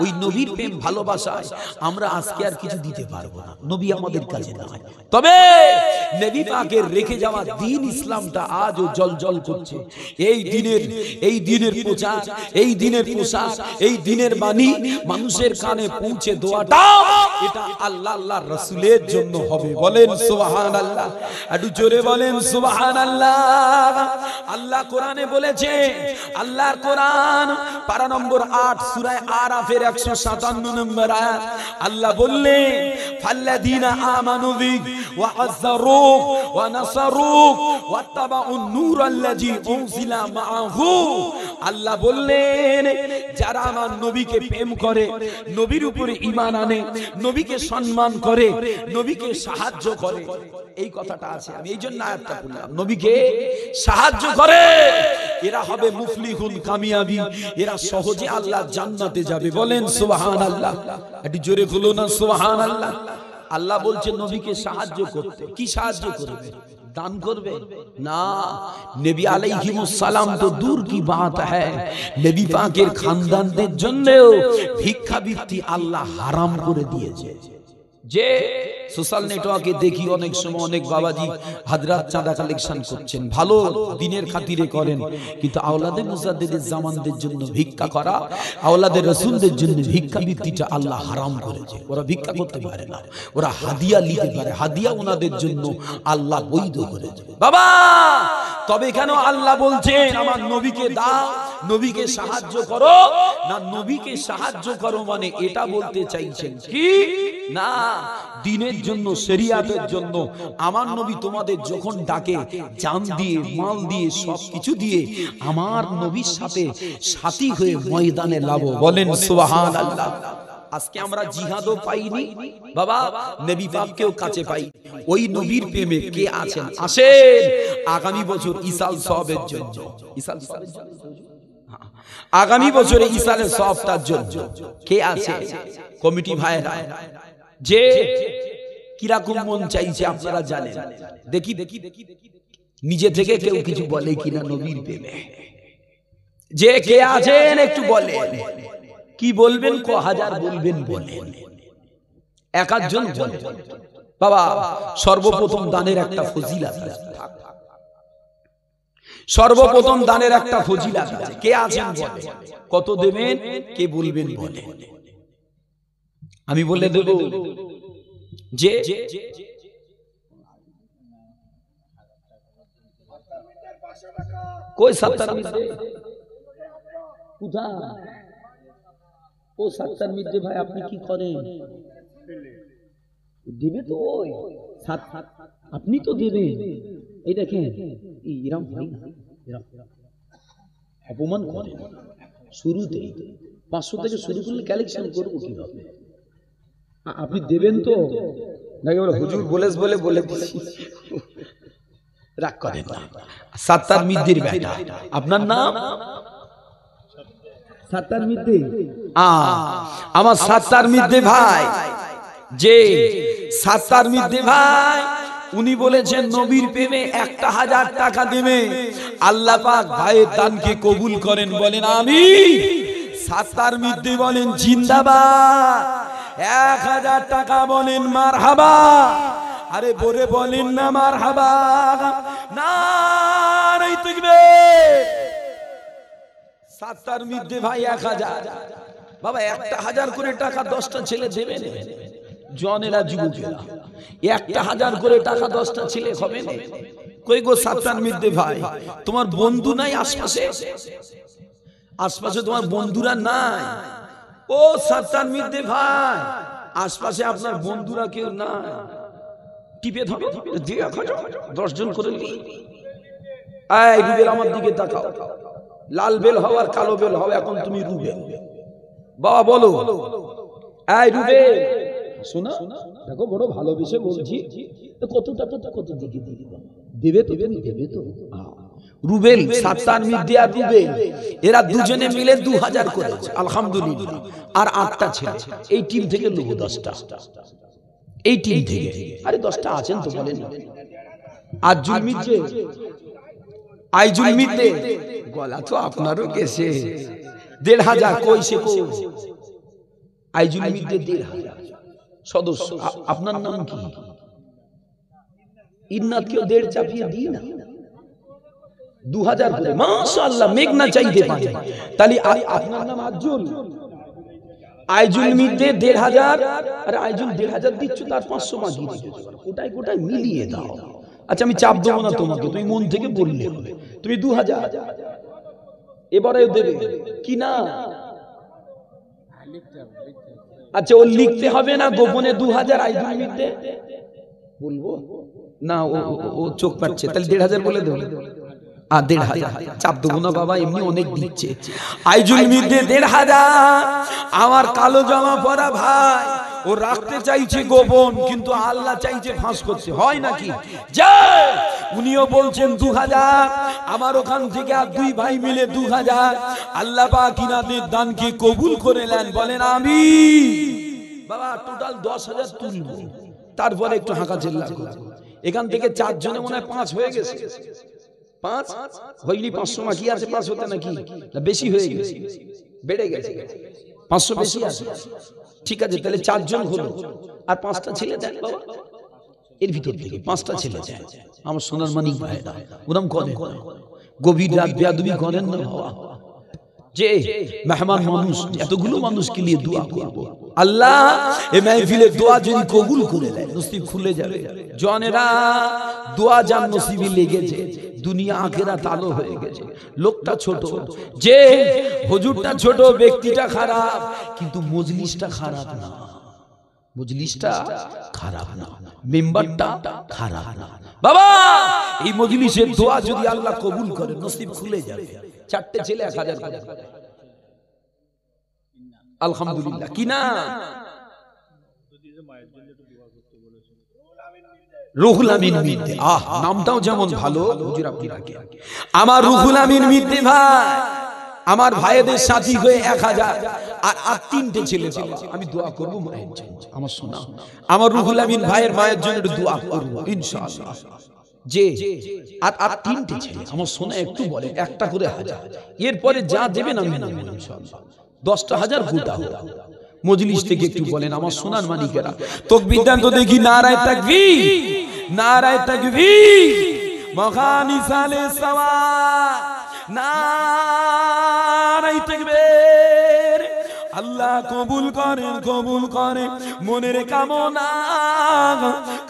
ওই নবীর প্রেম ভালোবাসায় আমরা আজকে আর কিছু দিতে পারবো না, নবী আমাদের কাছে নাই। তবে নবী পাকের রেখে যাওয়া দ্বীন ইসলামটা আজও জলজল করছে। এই দিনের প্রচার, এই দিনের পোশাক, এই দিনের বাণী মানুষের কানে পৌঁছে দেওয়াটা এটা আল্লাহ আল্লাহর রাসূলের জন্য হবে। বলেন সুবহানাল্লাহ, একটু জোরে বলেন সুবহানাল্লাহ। আল্লাহ কোরআনে বলেছে, আল্লাহর কোরআন পারা নম্বর 8 সূরা আরাফের 157 নম্বর আয়াত, আল্লাহ বললেন ফাল্লাযীনা আমানু বিক ওয়া আযযারুক ওয়া নাসারুক ওয়াত্তাবাউন নূরাল্লাযী উনজিলা মাহু, আল্লাহ বললেন যারা আমার নবীকে প্রেম করে, নবীর উপরে ঈমান আনে, নবীকে সম্মান করে, নবীকে সাহায্য করে, এই কথাটা আছে। আমি এই জন্য আয়াতটা পড়লাম, নবীকে সাহায্য করে এরা হবে মুফলিহুন, কামিয়াবি, এরা সহজে আল্লাহ জান্নাতে যাবে। বলেন সুবহানাল্লাহ, একটু জোরে বলো না সুবহানাল্লাহ। আল্লাহ বলছেন নবীকে সাহায্য করতে। কি সাহায্য করবে? দান করবে না। নবী আলাইহিমুস সালাম তো দূর কি বাত হ্যায়, নবী পাকের খানদানদের জন্যও ভিক্ষাবৃত্তি আল্লাহ হারাম করে দিয়েছে। যে সোশ্যাল নেটওয়ার্কে দেখি অনেক সময় অনেক বাবাজি হাজরাত চাঁদা কালেকশন করছেন, ভালো দিনের খাতিরে করেন, কিন্তু আওলাদে মুজাদ্দিদের জামানদের জন্য ভিক্ষা করা, আওলাদে রাসূলদের জন্য ভিক্ষাবৃত্তিটা আল্লাহ হারাম করেছে। ওরা ভিক্ষা করতে পারে না, ওরা হাদিয়া নিতে পারে, হাদিয়া ওনাদের জন্য আল্লাহ বৈধ করেছে। বাবা তবে কেন আল্লাহ বলছেন আমার নবীকে দাও, নবীকে সাহায্য করো না? নবীকে সাহায্য করো মানে এটা বলতে চাইছেন কি না, দ্বীনের জন্য, শরিয়াতের জন্য আমার নবী তোমাদের যখন ডাকে জান দিয়ে, মাল দিয়ে, সবকিছু দিয়ে আমার নবীর সাথে সাথী হয়ে ময়দানে লাভ। বলেন সুবহানাল্লাহ। আজকে আমরা জিহাদও পাইনি বাবা, নবী পাককেও কাছে পাই। ওই নবীর প্রেমে কে আছেন? আসেন আগামী বছর ইসাল সওয়াবের জন্য, ইসাল সওয়াবের জন্য, আগামী বছরে ইসালের সওয়াবটার জন্য কে আছে? কমিটি ভাইরা যে কিরকম মন চাইছে আপনারা জানেন। দেখি নিজে থেকে কেউ কিছু বলে কিনা নবীর প্রেমে? যে কে আছেন একটু বলেন। কি বলবেন? ক হাজার বলবেন বলেন, এক একজন বলেন। বাবা সর্বপ্রথম দানের একটা ফজিলত আছে, সর্বপ্রথম দানের একটা ফজিলত আছে। কে আছেন বলেন, কত দেবেন, কে বলবেন বলেন। আমি বলে দেব যে কই 70 মিনিটে কোথায়? ও 70 মিনিটে ভাই আপনি কি করেন? দেবে তো ওই আপনি তো দেবেন। এই দেখেন ইরাম ভাই অপমান করে শুরুতেই 500 থেকে শুরু করলে কালেকশন করবো কিভাবে? আপনি দেবেন তো নাকি বলে হুজুর বলে বলে রাগ করেন না। 70 মিদ্দির বেটা, আপনার নাম 70 মিদ্দি? আমার 70 মিদ্দি ভাই, যে 70 মিদ্দি ভাই উনি বলেছেন নবীর প্রেমে 1000 টাকা দেবে। আল্লাহ পাক ভাইয়ের দানকে কবুল করেন, বলেন আমিন। 70 মিদ্দি বলেন জিন্দাবাদ, 1000 টাকা বলেন মারহাবা। আরে বলে বলেন না মারহাবা, নারে তাকবীর। 70 মিদ্দি ভাই 1000, বাবা 1000 করে টাকা 10টা ছেলে দেবে না? জনেরা যুবকেরা 1000 করে টাকা 10টা ছেলে হবে না? কই গো 70 মিদ্দি ভাই, তোমার বন্ধু নাই আশপাশে? আশপাশে তোমার বন্ধুরা নাই? ও 70 মিদ্দি ভাই, আশপাশে আপনার বন্ধুরা কেউ নাই? টিপে ধরো, 10 জন করে নি। এই রুবেল আমার দিকে তাকাও, লাল বেল হও আর কালো বেল হও, এখন তুমি রুবেল। বাবা বলো, এই রুবেল শোনা, দেখো বড় ভালোবেসে বলছি, কত টাকা কত দিকে দেবে তো? তুমি দেবে তো? রুবেল 70 মিদ্দি আর রুবেল এরা দুজনে মিলে 2000 করেছে আলহামদুলিল্লাহ। আর 8টা ছেলে এই টিম থেকে লোক 10টা, এই টিম থেকে। আরে 10টা আছেন তো বলেন। আজুল মিদ্দে, আইজুল মিদ্দে গলা তো আপনারও গেছে 1500। কই সে কই? আইজুল মিদ্দে 1500 সদস্য। আপনার নাম কি? ইন্নাত কেউ 1.5 চাপিয়ে দিই না, 2000 করে মাশাআল্লাহ, মেঘনা চাইতে পারে। তাহলে আপনার নাম আজুল, আইজুল মিদ্দে 1500। আরে আইজুল 1500 দিচ্ছ, তার 500 মাগিয়ে দিচ্ছ, কোটায় কোটায় মিলিয়ে দাও। আচ্ছা আমি চাপ দেবো না তোমাকে, তুমি মন থেকে বললে হবে। তুমি 2000 এবারে দেবে কি না? আচ্ছা ও লিখতে হবে না গোপনে 2000 আইজুল মিদ্দে বলবো না? ও চোখ পাচ্ছে, তাহলে 1500 বলে দেবো। আর 1500 চাপ দেবো না বাবা, এমনি অনেক দিচ্ছে। আইজুল মিদ্দে 1500। আমার কালো জামা পরা ভাই ও রাখতে চাইছে গোপন, কিন্তু আল্লাহ চাইছে ফাঁস করতে, হয় নাকি? যে উনিও বলছেন 2000, আমার ওখান থেকে আর 2 ভাই মিলে 2000। আল্লাহ পাক ইনাদের দানকে কবুল করে নেন, বলেন আমিন। বাবা টোটাল 10,000 তুলবো, তারপরে একটু হাঁকা চিল্লা করব। এখান থেকে 4 জনে মনে হয় 5 হয়ে গেছে। 5 হইলি 500 বাকি আছে, 5 হতে নাকি না বেশি হয়ে গেছে, বেড়ে গেছে 500 বেশি আছে। ঠিক আছে, তাহলে 4 জন হলো, আর 5টা ছেলে দেন বাবা, এর ভিতর থেকে 5টা ছেলে দেন। আমার সোনার মানিক ভাইরা ওরম করেন, গভীর রাত বেয়াদবি করেন না বাবা। যে মেহমান মানুষ, এতগুলো মানুষকে নিয়ে দোয়া করব, আল্লাহ এই মাহফিলের দোয়া যদি কবুল করে দেয় নসিব খুলে যাবে। জনেরা দোয়া যার নসিবে লেগেছে, দুনিয়া আখিরাত আলো হয়ে গেছে। লোকটা ছোট, যে হুজুরটা ছোট, ব্যক্তিটা খারাপ, কিন্তু মজলিসটা খারাপ না, মজলিসটা খারাপ না, মেম্বারটা খারাপ না। বাবা এই মজলিসের দোয়া যদি আল্লাহ কবুল করে নসিব খুলে যাবে। 4টে ছেলে 1000 করে, আলহামদুলিল্লাহ। কি না রুহুল আমিন মিদ্দে, আহ নামটাও যেমন ভালো হুজুর আপনি রাখেন। আমার রুহুল আমিন মিদ্দে ভাই আমার ভাইদের সাথী হয়ে 1000, আর 3টে ছেলে বাবা। আমি দোয়া করব মায়ের জন্য, আমার শোনা আমার রুহুল আমিন ভাইয়ের মায়ের জন্য একটু দোয়া করব ইনশাআল্লাহ। যে আর 3টে ছেলে আমার শোনা একটু বলে, একটা করে 1000, এরপরে যা দেবেন আমি নেব ইনশাআল্লাহ। 10টা 1000 গোটা মজলিস থেকে একটু বলেন আমার সোনার মানিকেরা। তাকবীর দেন তো দেখি, নারায়ে তাকবীর, নারায়ে তাকবীর, মখানি সালে সাওয়া, নারায়ে তাকবীর। আল্লাহ কবুল করেন, কবুল করেন মনের কামনা,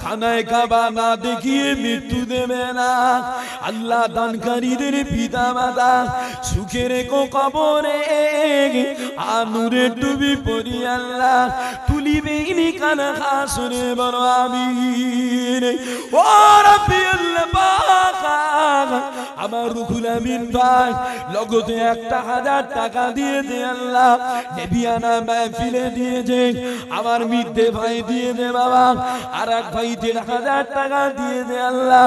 খানায় কাবা না দেখিয়ে মৃত্যু দেবে না। আল্লাহ দানকারীদের পিতা মাতা সুখে রেখো কবরে, আনুরে ডুবি পড়ি আল্লাহ তুলিবে নিকান হাসরে, বড় আমিন। ও রাব্বি আল্লাহ পাক, আমার রুহুল আমিন ভাই লগতে 1000 টাকা দিয়ে দে আল্লাহ, নেবিয়ানা মাহফিলে দিয়ে দে। আমার মিদ্দে ভাই দিয়ে দে বাবা, আর এক ভাই 1500 টাকা দিয়ে দে আল্লাহ।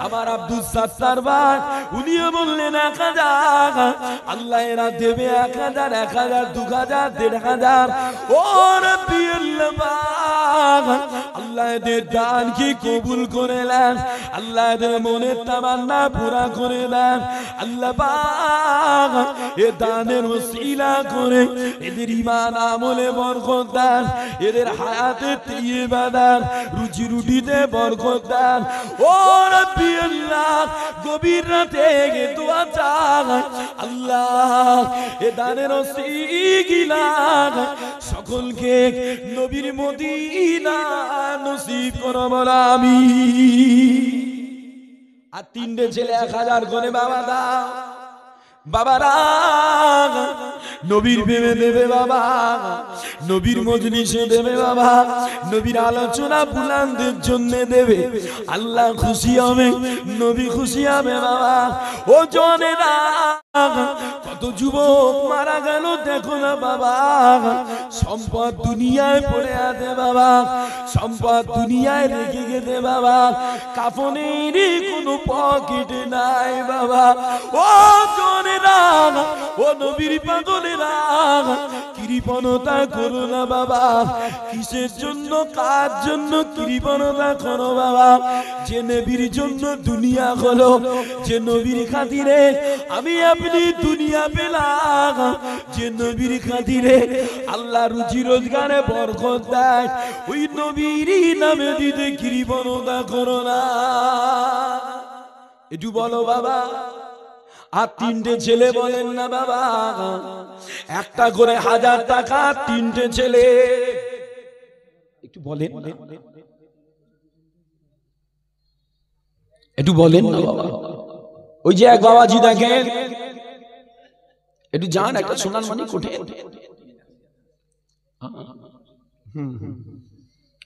আমার আব্দুল সাত্তার ভাই উনিও বললেন 1000, আল্লাহ এরা দেবে 1000, 1000, 2000, 1500। ও রাব্বি আল্লাহ পাক, আল্লাহ এদের দানকে কবুল করে নেন, আল্লাহ এদের মনের তামান্না পুরা করে দেন। আল্লাহ পাক এ দানের ওসিলা করে এদের ঈমান আমলে বরকত দেন, এদের হায়াতে তৈয়বা দেন, রুজি রুটিতে বরকত দেন। ও রাব্বি আল্লাহ গভীর রাতে দোয়া চাই আল্লাহ এ দানের ওসিলা সকলকে নবীর মদিনা নসিব করো বলো আমিন। আর 3টে ছেলে 1000 করে বাবা দাও, বাবারা নবীর প্রেমে দেবে বাবা, নবীর মজলিসে দেবে বাবা, নবীর আলোচনা বুলানদের জন্য দেবে। আল্লাহ খুশি হবে, নবী খুশি হবে বাবা। ও জনেরা কত যুবক মারা গেল দেখো না বাবা, সম্পদ দুনিয়ায় পড়ে আছে বাবা, সম্পদ দুনিয়ায় রেখে গেছে বাবা, কাফনের কোনো পকেট নাই বাবা। ও জনেরা, ও নবীর পাগলেরা, কৃপণতা করো না বাবা। কিসের জন্য, কার জন্য কৃপণতা করো বাবা? যে নবীর জন্য দুনিয়া হলো, যে নবীর খাতিরে আমি আপনি দুনিয়া পেলাম, যে নবীর খাতিরে আল্লাহ রুজি রোজগারে বরকত দেয়, ওই নবীর নামে দিতে কৃপণতা করো না। একটু বলো বাবা। আর 3টে ছেলে বলেন না বাবা, একটা করে 1000 টাকা 3টে ছেলে, একটু বলেন, একটু বলেন না বাবা। ওই যে এক বাবাজি দেখেন, একটু যান একটা সোনার মানি কোঠে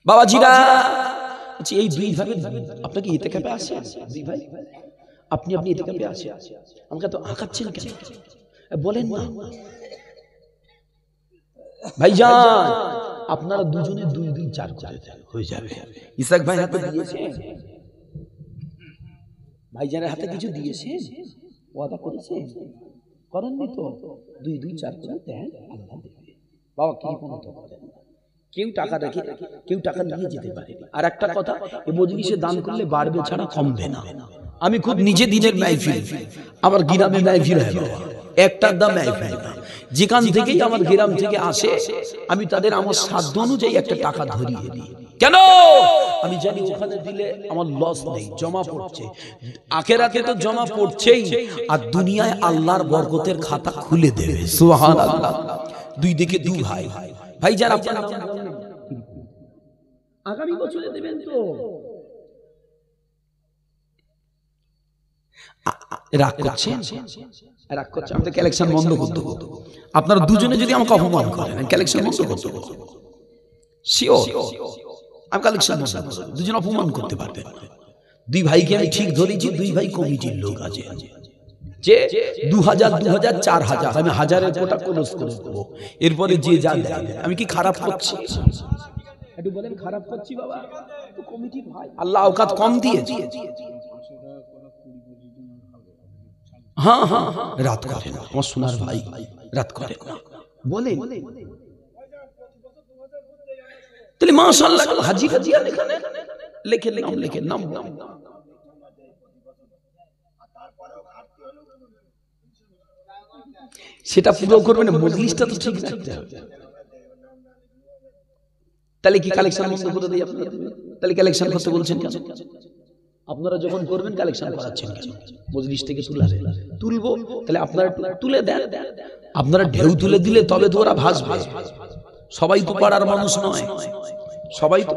বাবাজিরা, এই 2 ভাই আপনাকে এতে খেপে আসে 2 ভাই, আপনি এতে কাপে আছে, আমাকে তো আঁকাচ্ছেন কেন? বলেন না ভাইজান, আপনারা দুজনে 2 2 4 করে দেন, হয়ে যাবে। ইসাক ভাই হাতে দিয়েছে, ভাইজানের হাতে কিছু দিয়েছে, ওয়াদা করেছে, করেননি তো? 2 2 4 করে দেন, আল্লাহ দেবে। বাবা কি পর্যন্ত করেন না, কেউ টাকা রেখে কেউ টাকা নিয়ে যেতে পারে। আর একটা কথা, এই মজলিসে দান করলে বাড়বে ছাড়া কমবে না। আমি খুব নিজে দিনের মাহফিল, আমার গ্রামে মাহফিল হয় বাবা, একটার দাম মাহফিল না। যেখান থেকেই আমার গ্রাম থেকে আসে, আমি তাদের আমার সাধ্য অনুযায়ী একটা টাকা ধরিয়ে দিই। কেন? আমি জানি ওখানে দিলে আমার লস নেই, জমা পড়ছে, আখেরাতে তো জমা পড়ছেই, আর দুনিয়ায় আল্লাহর বরকতের খাতা খুলে দেবে। সুবহানাল্লাহ। 2 দিকে 2 ভাই, ভাই যারা আগামী বছরে দেবেন তো? রাগ করছেন? রাগ করছেন? আমি তো কালেকশন বন্ধ করতে দেবো। আপনারা দুজনে যদি আমাকে অপমান করেন, আমি কালেকশন বন্ধ করতে দেবো। শিওর আমি কালেকশন বন্ধ করতে দেবো। দুজন অপমান করতে পারবেন না। 2 ভাইকে আমি ঠিক ধরেছি, 2 ভাই কমিটির লোক আছে, যে 2000 2000 4000 আমি 1000-এর কোটা ক্লোজ করে দেবো। এরপরে যে যা দেয়। আমি কি খারাপ করছি? একটু বলেন খারাপ করছি বাবা? তো কমিটি ভাই, আল্লাহ আওকাত কম দিয়েছে। হ্যাঁ হ্যাঁ, রাত করে না আমার সোনার ভাই, রাত করে না বলে। তাহলে মাশাআল্লাহ হাজি হাজিয়া লেখেন নাম। সেটা পুরো করবেন, মজলিসটা তো ঠিক রাখতে হবে। তাহলে কি কালেকশন বন্ধ করে দেই আপনারা? তাহলে কালেকশন করতে বলছেন কেন? আপনারা যখন করবেন কালেকশন করাচ্ছেন কেন? মজলিস থেকে তুলবো, তাহলে আপনারা তুলে দেন। আপনারা ঢেউ তুলে দিলে তবে তো ওরা ভাসবে। সবাই তো পাড়ার মানুষ নয়, সবাই তো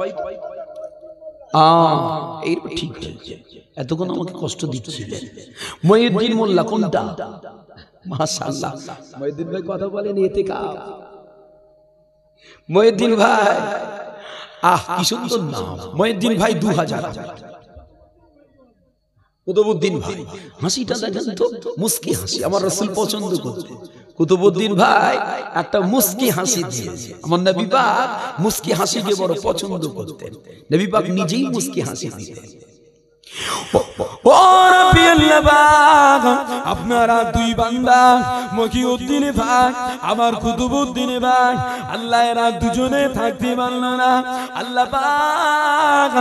এই ঠিক হয়েছে। এতক্ষণ আমাকে কষ্ট দিচ্ছিলেন। মহিউদ্দিন মোল্লা কোনটা? মাশাআল্লাহ, মহিউদ্দিন ভাই কথা বলেন এতে কা মহিউদ্দিন ভাই, কি সুন্দর নাম মহিউদ্দিন ভাই। 2000 কুতুবউদ্দিন ভাই, হাসিটা দেখেন তো, মুস্কি হাসি, আমার রাসূল পছন্দ করতেন। কুতুবউদ্দিন ভাই একটা মুস্কি হাসি দিয়েছে। আমার নবী পাক মুস্কি হাসিকে বড় পছন্দ করতেন। নবী পাক নিজেই মুস্কি হাসি দিতেন। আপনারা 2 বান্দা, মহিউদ্দিন ভাই আমার কুতুবউদ্দিন ভাই, আল্লাহ এরা দুজনে থাকতে পারল না। আল্লাহ পাক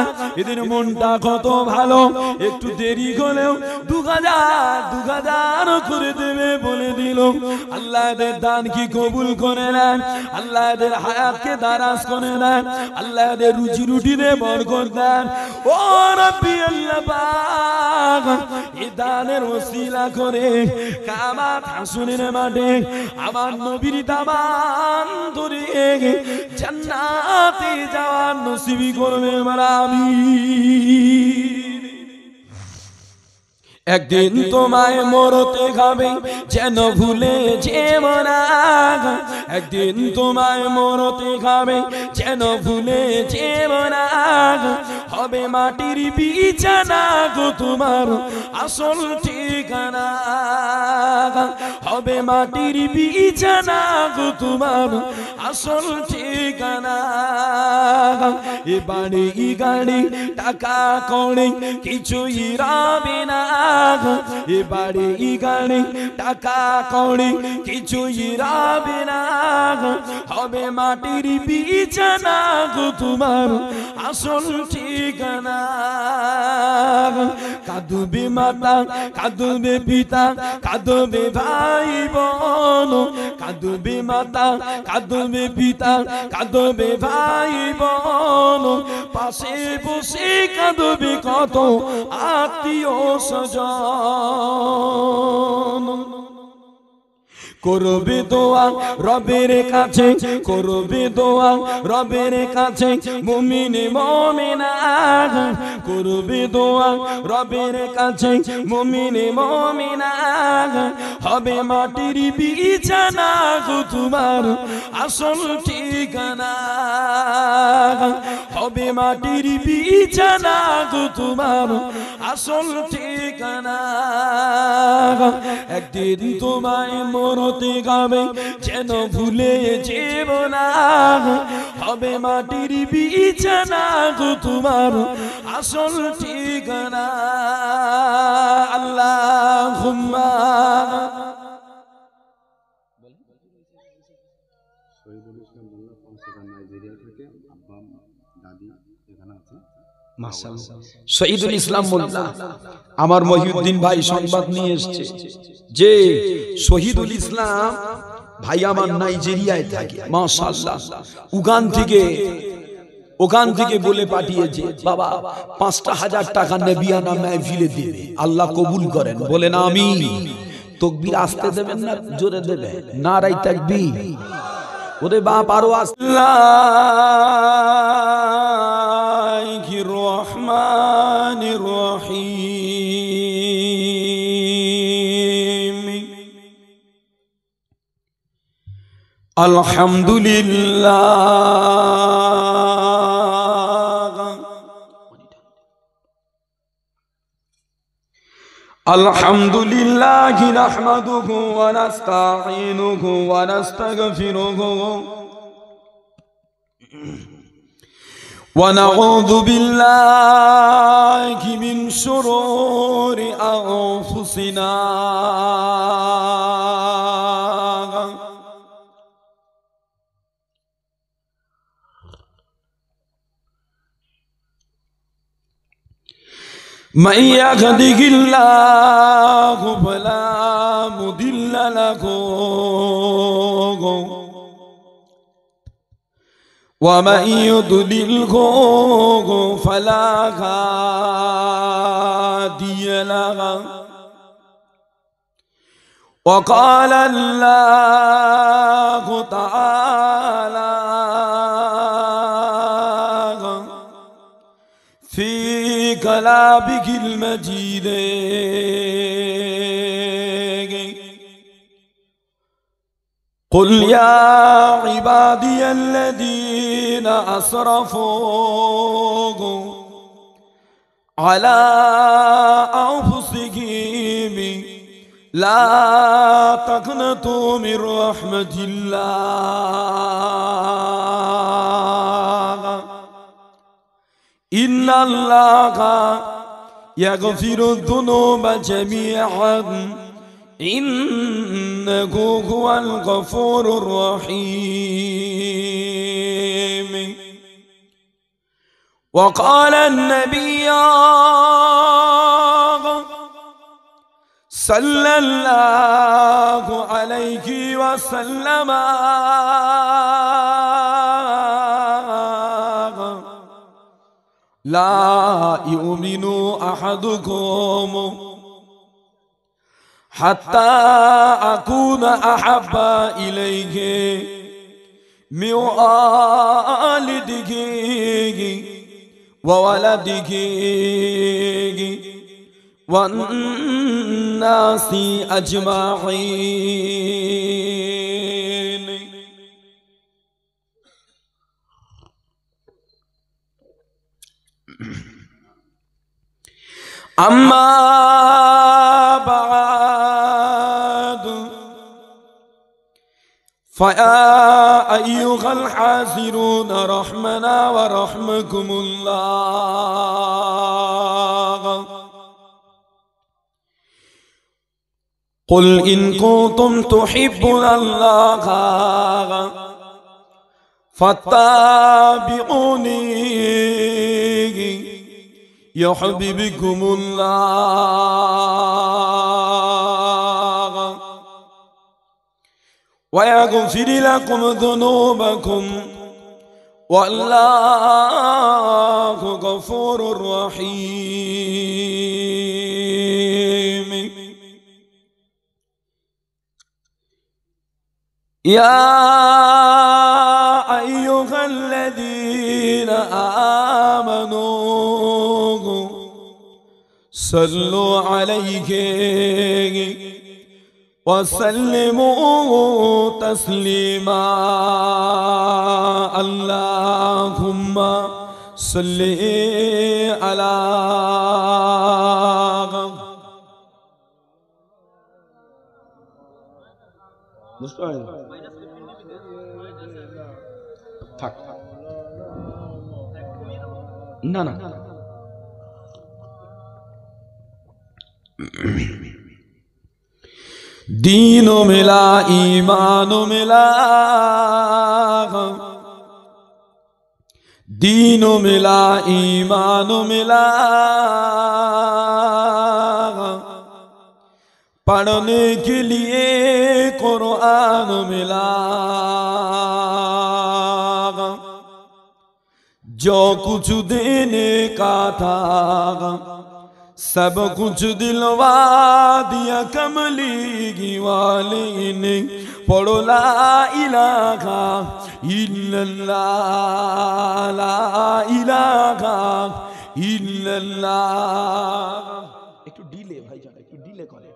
এদের মনটা কত ভালো, একটু দেরি হলেও 2000 করে দেবে বলে দিল। আল্লাহ এদের দান কি কবুল করে নেন, আল্লাহ এদের হায়াতকে দারাজ করে নেন, আল্লাহ এদের রুজি রুটিতে বরকত দেন। ও রাব্বি আল্লাহ পাক এই দানের ওসিলা করে কিয়ামত হাসরের মাঠে আমার নবীর দামান ধরে জান্নাতে যাওয়ার নসিব করবে আমিন। একদিন তোমায় মরতে হবে যেন ভুলে যেও না, একদিন তোমায় মরতে হবে যেন ভুলে যেও না। হবে মাটির বিছানা গো তোমার আসল ঠিকানা, হবে মাটির বিছানা গো তোমার আসল ঠিকানা। এ বাড়ি গাড়ি টাকা কড়ি কিছুই রাবে না, এ বাড়ি গাড়ি টাকা কড়ি কিছুই রাবে না। হবে মাটির বিছানা গো তোমার আসল ঠিকানা। কাঁদবে মাতা, কাঁদবে পিতা, কাঁদবে ভাই বোন, কাঁদবে মাতা, কাঁদবে পিতা, কাঁদবে ভাই বোন। পাশে বসে কাঁদবে কত আত্মীয় স্বজন। করবে দোয়া রবের কাছে, করবে দোয়া রবের কাছে মুমিন মুমিনা, করবে দোয়া রবের কাছে মুমিন মুমিনা। হবে মাটির বিছানা গো তোমার আসল ঠিকানা, হবে মাটির বিছানা গো তোমার আসল ঠিকানা। একদিন তোমায় মরতে হবে যেন ভুলে যেব না, হবে মাটির বিছানা গো তোমার আসল ঠিকানা। আল্লাহুম্মা শহীদুল ইসলাম মোল্লা আমার মহিউদ্দিন ভাই সংবাদ নিয়ে এসেছে যে শহীদুল ইসলাম ভাই আমার নাইজেরিয়ায় থাকে, মাশাআল্লাহ। ওখান থেকে বলে পাঠিয়েছে বাবা ৫,০০০ টাকা নেবিয়ানা মাহফিলে দেবে, আল্লাহ কবুল করেন, বলেন আমিন। তাকবীর আসতে দেবেন না জোরে দেবে? নারায়ে তাকবীর। ওরে বাপ আরো আল্লাহির রহমানির রহিম। আলহামদুলিল্লাহি নাহমাদুহু ওয়া নাস্তাঈনুহু ওয়া নাস্তাগফিরুহু ওয়া নাউযু বিল্লাহি মিন শুরুরি আনফুসিনা من يهده الله فلا مضل له ومن يضلله فلا هادي له وقال الله تعالى في كلامه المجيد قل يا عبادي الذين أسرفوا على أنفسهم لا تقنطوا من رحمة الله إن الله يغفر الذنوب جميعا إنه هو الغفور الرحيم وقال النبي صلى الله عليه وسلم لا يؤمن أحدكم حتى أكون أحب إليه من والده وولده والناس أجمعين أما بعد فيا أيها الحاضرون رحمنا ورحمكم الله قل إن كنتم تحبون الله فاتبعوني يحببكم الله ويغفر لكم ذنوبكم والله غفور رحيم يا أيها الذين آمنوا صلوا عليه وسلموا تسليما اللهم सल्ले अला ना ना दीनो मिला ईमानो मिला दीनो मिला ईमानो मिला पढ़ने के लिए कुरान मिला जो कुछ देने का था सब कुछ दिलवा दिया कमली वाले ने पढ़ो ला इलाहा इल्लल्लाह ला इलाहा इल्लल्लाह একটু ডিলে ভাইজান একটু ডিলে করে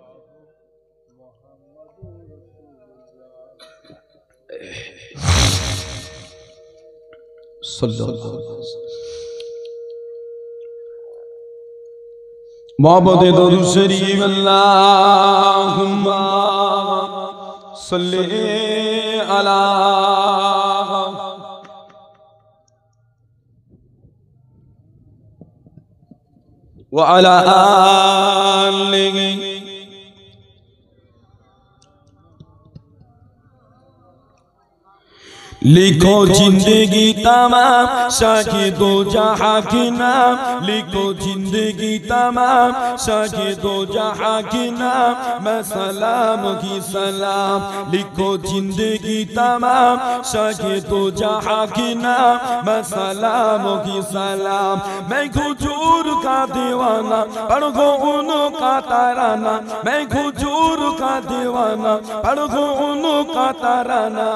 সাল্লাল্লাহু আলাইহি मोहब्बत दरूद शरीफ अल्लाहुम्मा सल्ली अला व अला आलिहि लिखो जिंदगी तमाम शाके दो जहां के नाम लिखो जिंदगी तमाम शाके दो जहां के नाम मैं सलाम की सलाम लिखो जिंदगी तमाम शाके दो जहां के नाम मैं सलाम की सलाम मैं हुजूर का दीवाना पढ़ो उनका तराना मैं हुजूर का दीवाना पढ़ो उनका तराना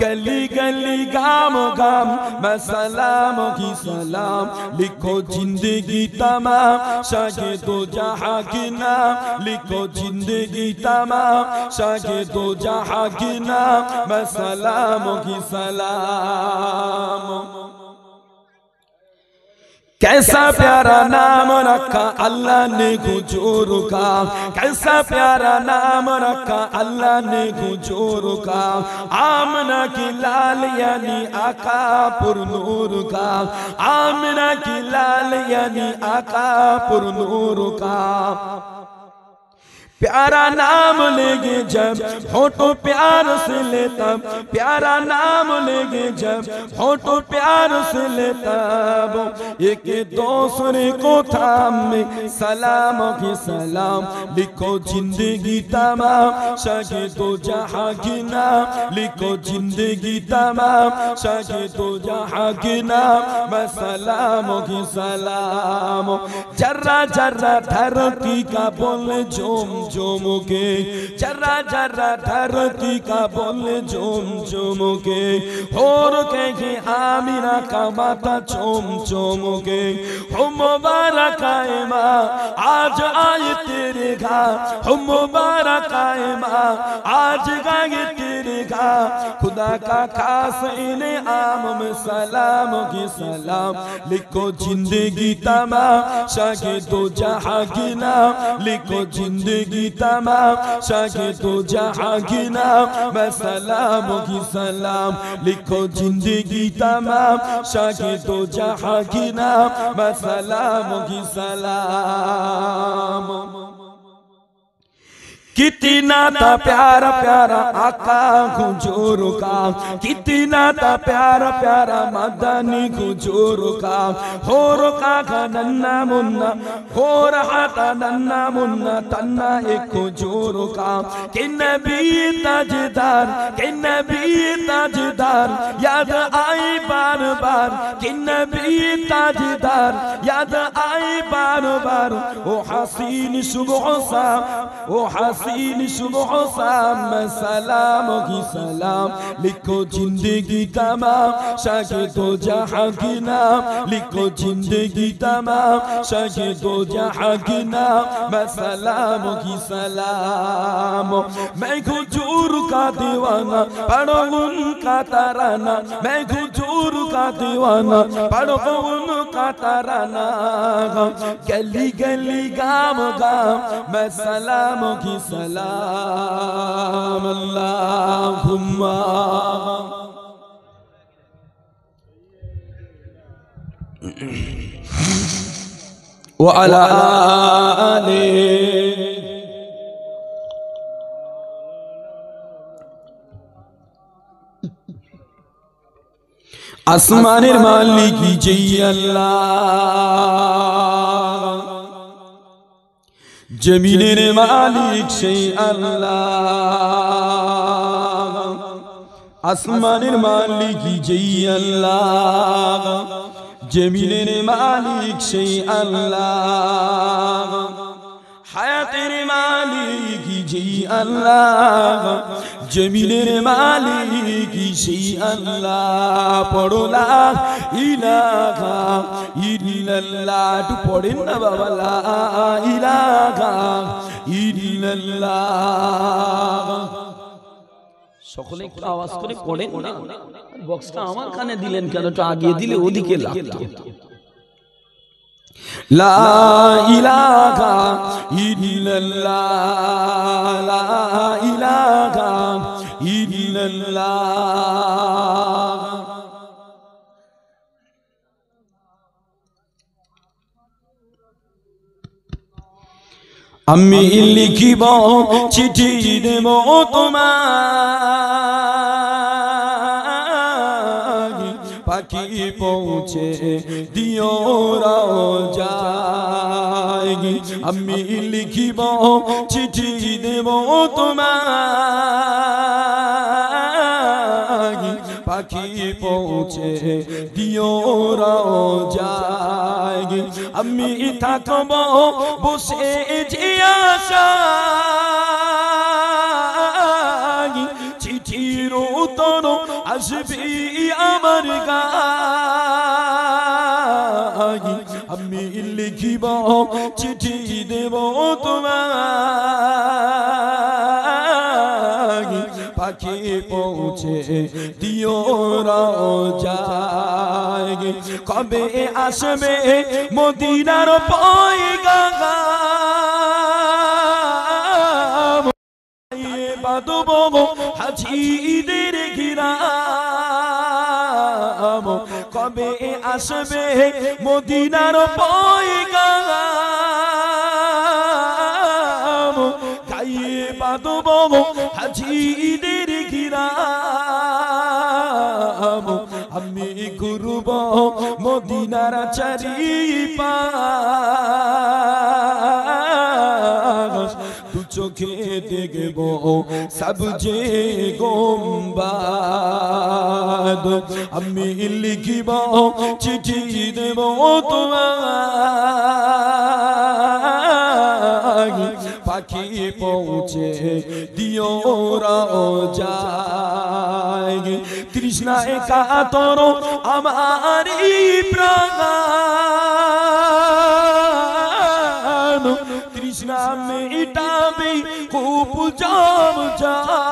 गली गली गाम गाम मैं सलाम की सलाम लिखो जिंदगी तमाम शाके दो जहां के नाम लिखो जिंदगी तमाम शाके दो जहां के नाम मैं सलाम की सलाम कैसा प्यारा नाम रखा अल्लाह ने हुजूर का कैसा प्यारा नाम रखा अल्लाह ने हुजूर का आमना की लाल यानी आका पुरनूर का आमना की लाल यानी आका पुरनूर का प्यारा नाम लेंगे जब फोटो प्यार से लेता प्यारा नाम लेंगे जब फोटो प्यार से लेता एक दूसरे को थामे सलाम की सलाम लिखो जिंदगी तमाम शाके दो जहां के नाम लिखो जिंदगी तमाम शाके दो जहां के नाम मैं सलाम की सलाम जर्रा जर्रा धरती का बोले झूम झूम के जर्रा जर्रा धरती का बोले झूम झूम के और कहे आमिना का माता चूम चूम के हो मुबारक आए माँ आज आए तेरे घर हो मुबारक आए माँ आज गाए तेरे घर खुदा का खास इन्हें आम में सलाम की सलाम लिखो जिंदगी तमाम शाके दो जहां की नाम लिखो जिंदगी तमाम शाके दो जहां की नाम मैं सलाम की सलाम लिखो जिंदगी तमाम शाके दो जहां की नाम मैं सलाम की सलाम कितना था प्यारा प्यारा आका हुजूर का कितना था प्यारा प्यारा मदनी हुजूर का हो रखा नन्ना मुन्ना हो रहा था नन्ना मुन्ना तन्ना एक हुजूर का कि नबी ताजदार याद आई बार बार कि नबी ताजदार याद आई बार बार ओ हसीन सुबह सा ओ हसीन हसीन सुबह शाम सलाम की सलाम लिखो जिंदगी तमाम शागे दो जहां की नाम लिखो जिंदगी तमाम शागे दो जहां की नाम मैं सलाम की सलाम मैं हुजूर का दीवाना पढ़ो उनका तराना मैं हुजूर का दीवाना पढ़ो उनका तराना गली गली गाम गाम मैं सलाम की सलाम अल्लाहुम्मा व अला आले आसमानेर मालिक जय अल्लाह जमीनेर मालिक সেই আল্লাহ আসমানের মালিক যেই আল্লাহ জমিনের মালিক সেই আল্লাহ হায়াতের মালিক যেই আল্লাহ জমিনের মালিক সেই আল্লাহ পড়ো লা ইলাহা ইল্লাল্লাহ একটু পড়েন না বাবা লা ইলাহা ইল্লাল্লাহ সকলে একটু আওয়াজ করে পড়েন না বক্সটা আমার কানে দিলেন কেন একটু আগিয়ে দিলে ওদিকে লাগতো লা ইলাহা ইল্লাল্লাহ লা ইলাহা ইল্লাল্লাহ আমি লিখিব চিঠি দেব তোমার পাখি পৌঁছে দিও রওজায় আমি লিখিব চিঠি দেব তোমার পাখি পৌঁছে দিও রওজায় আমি থাকব বসে যে আশায় চিঠির উত্তর আসবে আমার গায়ে আমি লিখিব চিঠি দেব তোমার পাখি পৌঁছে দিও রওজায় কবে আসবে মদিনার পয়গাম বাদব হাজিদের গিরাম কবে আসবে মদিনার পয়গাম গায়ে বাদব হাজিদের গিরাম আমি ঘুরব মদিনার চারিপাশ দু চোখে দেখব সবজে গোমবাদ আমি লিখিব চিঠি দেব তোমার পাখি পৌঁছে দিও রওজায় তৃষ্ণায় কাতর আমার প্রাণ তৃষ্ণা মেটাবে খুব জাম জাম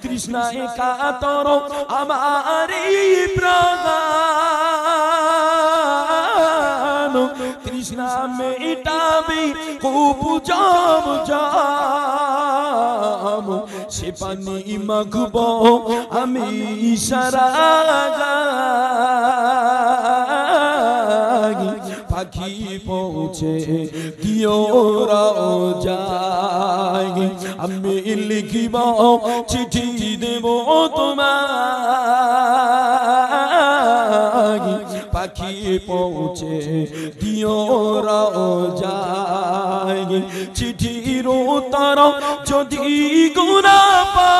তৃষ্ণায় কাতর আমার প্রাণ তৃষ্ণা মেটাবে খুব জাম জাম সে পানি মাখব আমি ইশারা পাখি পৌঁছে দিও রওজায় আমি লিখিব চিঠি দেব তোমার পাখি পৌঁছে দিও রওজায় চিঠির উত্তর যদি গুনা পাই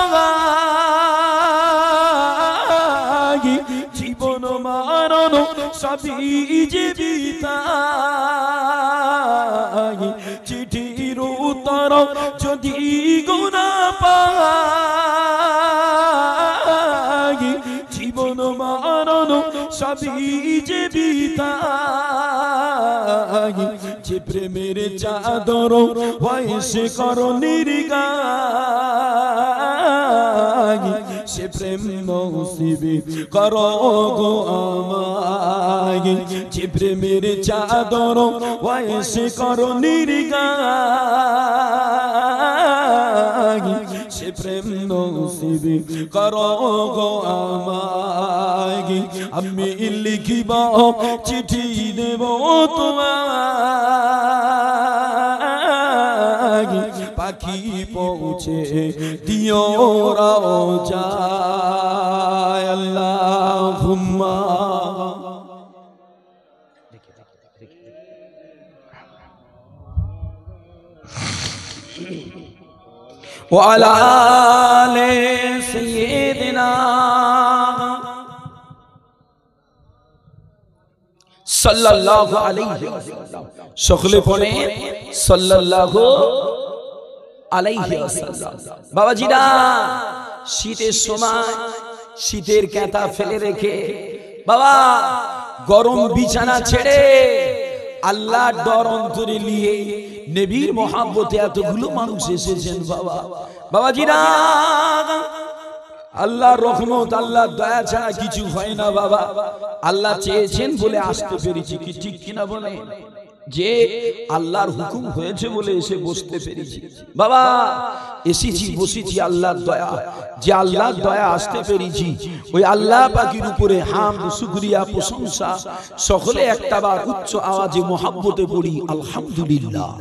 জীবন মারণ সবই যে বিতাই চিঠির উত্তর যদি গোনা পাই জীবন মরণ সবই যে বিতাই যে প্রেমের চাদর বয়সে করণীর গায় সে প্রেম নসিবে করো গো আমায় যে প্রেমের চাদর বয়সে করণীর গায় সে প্রেম নসিবে করো গো আমায় আমি লিখিব চিঠি দেব তোমায় পাখি পৌঁছে দিও রওজায় আল্লাহুম্মা ওয়া আলা আলি সাইয়্যিদিনা সাল্লাল্লাহু আলাইহি ওয়াসাল্লাম সকলে পড়ে সাল্লাল্লাহু আলাইহি ওয়াসাল্লাম। বাবাজিরা শীতের সময় শীতের কাঁথা ফেলে রেখে বাবা গরম বিছানা ছেড়ে আল্লাহর ডর অন্তরে নিয়ে নবীর মহব্বতে এতগুলো মানুষ এসেছেন বাবা। বাবাজিরা আল্লাহর রহমত আল্লাহর দয়া ছাড়া কিছু হয় না বাবা। আল্লাহ চেয়েছেন বলে আসতে পেরেছি, কি ঠিক কিনা বলে? যে আল্লাহর হুকুম হয়েছে বলে এসে বসতে পেরেছি বাবা। এসেছি বসেছি আল্লাহর দয়া, যে আল্লাহর দয়া আসতে পেরেছি ওই আল্লাহ পাকের উপরে হামদ শুকরিয়া প্রশংসা সকলে একটাবার উচ্চ আওয়াজে মহব্বতে পড়ি আলহামদুলিল্লাহ।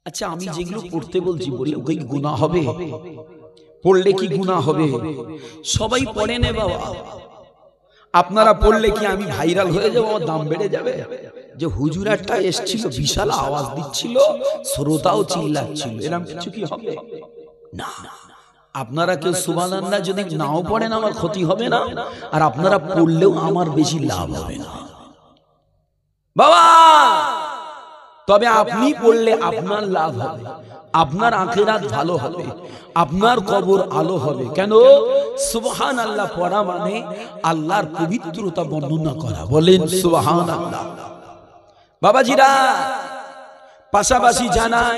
আচ্ছা আমি যেগুলো পড়তে বলছি বলে ওই গুনাহ হবে? পড়লে কি গুনাহ হবে? সবাই পড়ে নে বাবা। আপনারা পড়লে কি আমি ভাইরাল হয়ে যাবো, আমার দাম বেড়ে যাবে? যে হুজুর একটা এসেছিল বিশাল আওয়াজ দিচ্ছিল, শ্রোতাও চিল্লাচ্ছিল, এরকম কিছু কি হবে? না। আপনারা কেউ সুবহানাল্লাহ যদি নাও পড়েন আমার ক্ষতি হবে না, আর আপনারা পড়লেও আমার বেশি লাভ হবে না বাবা। তবে আপনি পড়লে আপনার লাভ হবে, আপনার আখিরাত ভালো হবে, আপনার কবর আলো হবে। কেন? সুবহানাল্লাহ পড়া মানে আল্লাহর পবিত্রতা বর্ণনা করা। বলেন সুবহানাল্লাহ। বাবাজিরা পাশাপাশি জানাই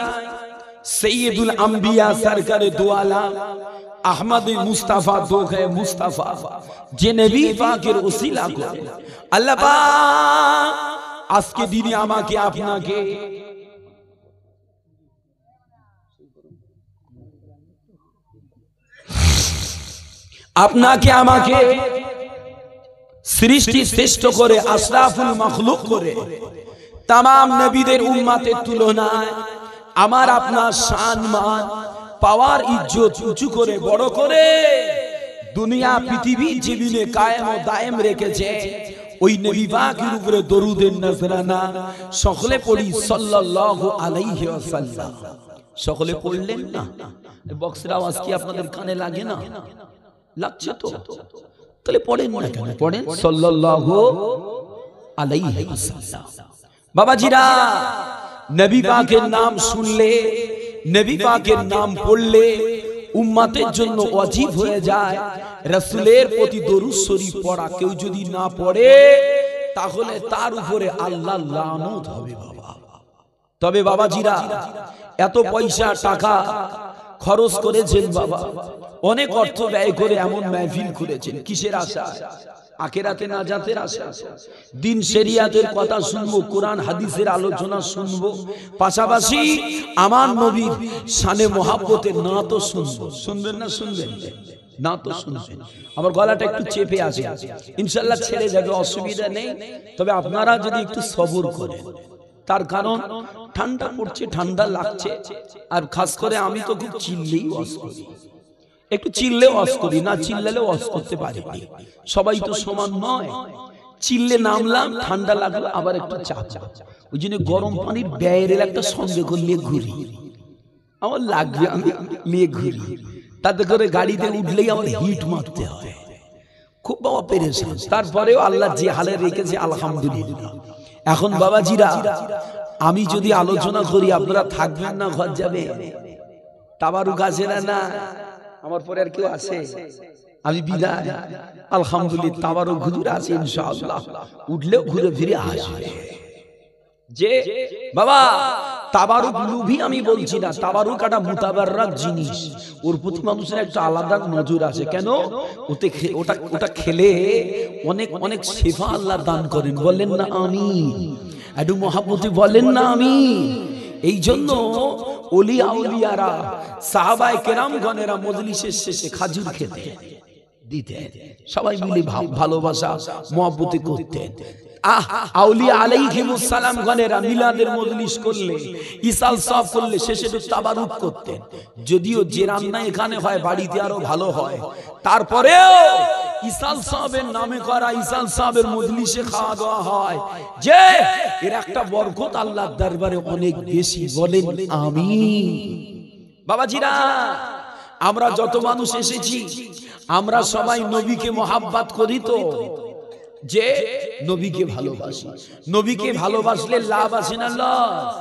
সৈয়দুল আম্বিয়া সরকারে দো আলম আহমদ মুস্তাফা দোহে মুস্তাফা যে নবী পাকের ওসিলা করে আল্লাহ পাক আজকে দিনে আমাকে আপনাকে আমাকে সৃষ্টি শ্রেষ্ঠ করে আশরাফুল মাখলুক করে तमाम নবীদের উম্মতের তুলনায় আমার আপনার শান মান পাওয়ার ইজ্জত উঁচু করে বড় করে দুনিয়া পৃথিবী জীবনে কায়েম ও দায়েম রেখেছে ওই নবী পাকের উপরে দরুদের নজরানা সকলে পড়ি সাল্লাল্লাহু আলাইহি ওয়াসাল্লাম। সকলে পড়লেন না? বক্সের আওয়াজ কি আপনাদের কানে লাগে না? লাগছে তো? তাহলে পড়েন না কেন? পড়েন সাল্লাল্লাহু আলাইহি ওয়াসাল্লাম। বাবাজিরা নবী পাকের নাম শুনলে, নবী পাকের নাম পড়লে উম্মতের জন্য ওয়াজিব হয়ে যায় রাসূলের প্রতি দরুদ শরীফ পড়া। কেউ যদি না পড়ে তাহলে তার উপরে আল্লাহর লানত হবে বাবা। তবে বাবাজিরা এত পয়সা টাকা খরচ করেছেন বাবা, অনেক অর্থ ব্যয় করে এমন মাহফিল করেছেন, কিসের আশা? আখিরাতে নাজাতের আশা। দিন শরিয়াতের কথা শুনবো, কোরআন হাদিসের আলোচনা শুনবো, পাশাপাশি আমার নবীর শানে মহব্বতের নাত শুনবো। শুনবেন না? শুনবেন না তো শুনবেন। আমার গলাটা একটু চেপে আছে, ইনশাআল্লাহ ছেড়ে যাবে, অসুবিধা নেই। তবে আপনারা যদি একটু সবর করেন, তার কারণ ঠান্ডা পড়ছে, ঠান্ডা লাগছে, আর খাস করে আমি তো খুব চিল্লেই ওয়াজ করি। একটু চিল্লে ওয়াজ করি, না চিল্লালে ওয়াজ করতে পারি। সবাই তো সমান নয়। চিল্লে নামলাম, ঠান্ডা লাগলো, আবার একটু চাপ। ওই জন্য গরম পানির ব্যারেল একটা সঙ্গে করে নিয়ে ঘুরি, আমার লাগবে আমি নিয়ে ঘুরি। তাতে করে গাড়িতে উঠলেই আমার হিট মারতে হয়। খুব বাবা পেরেশান, তারপরেও আল্লাহ যে হালে রেখেছে আলহামদুলিল্লাহ। এখন বাবাজিরা আমি যদি আলোচনা করি আপনারা থাকবেন না, ঘর যাবে। তাবারুক আছে না? আমার পরে আর কেউ আছে? আমি বিদায়। আলহামদুলিল্লাহ তাবারুক হুজুর আছে ইনশাআল্লাহ, উঠলেও ঘুরে ফিরে আসবে। যে বাবা তাবারুক লুভি আমি বলছি না, তাবারুক একটা মুতাবাররাক জিনিস, ওর প্রতি মানুষের একটা আলাদা নজর আছে। কেন? ওটা খেলে অনেক অনেক শেফা আল্লাহ দান করেন, বলেন না আমিন? একটু মহাব্বতে বলেন না আমিন? এই জন্য ওলি আউলিয়ারা সাহাবায়ে কেরামগণেরা মজলিসের শেষে খাজুর খেতে দিতেন, সবাই মিলে ভালোবাসা মহব্বতে করতেন। আউলিয়া আলাইহিমুস সালাম গণেরা মিলাদের মজলিস করলে, ইসাল সব করলে শেষে তো তাবারুক করতেন। যদিও যে রান্না এখানে হয় বাড়িতে আরো ভালো হয়, তারপরেও ইসাল সাহেবের নামে করা ইসাল সাহেবের মজলিসে খাওয়া দাওয়া হয়, যে এর একটা বরকত আল্লাহর দরবারে অনেক বেশি, বলেন আমিন। বাবাজিরা আমরা যত মানুষ এসেছি আমরা সবাই নবীকে মহাব্বত করি, তো যে নবীকে ভালোবাসি। নবীকে ভালোবাসলে লাভ আছে না লস?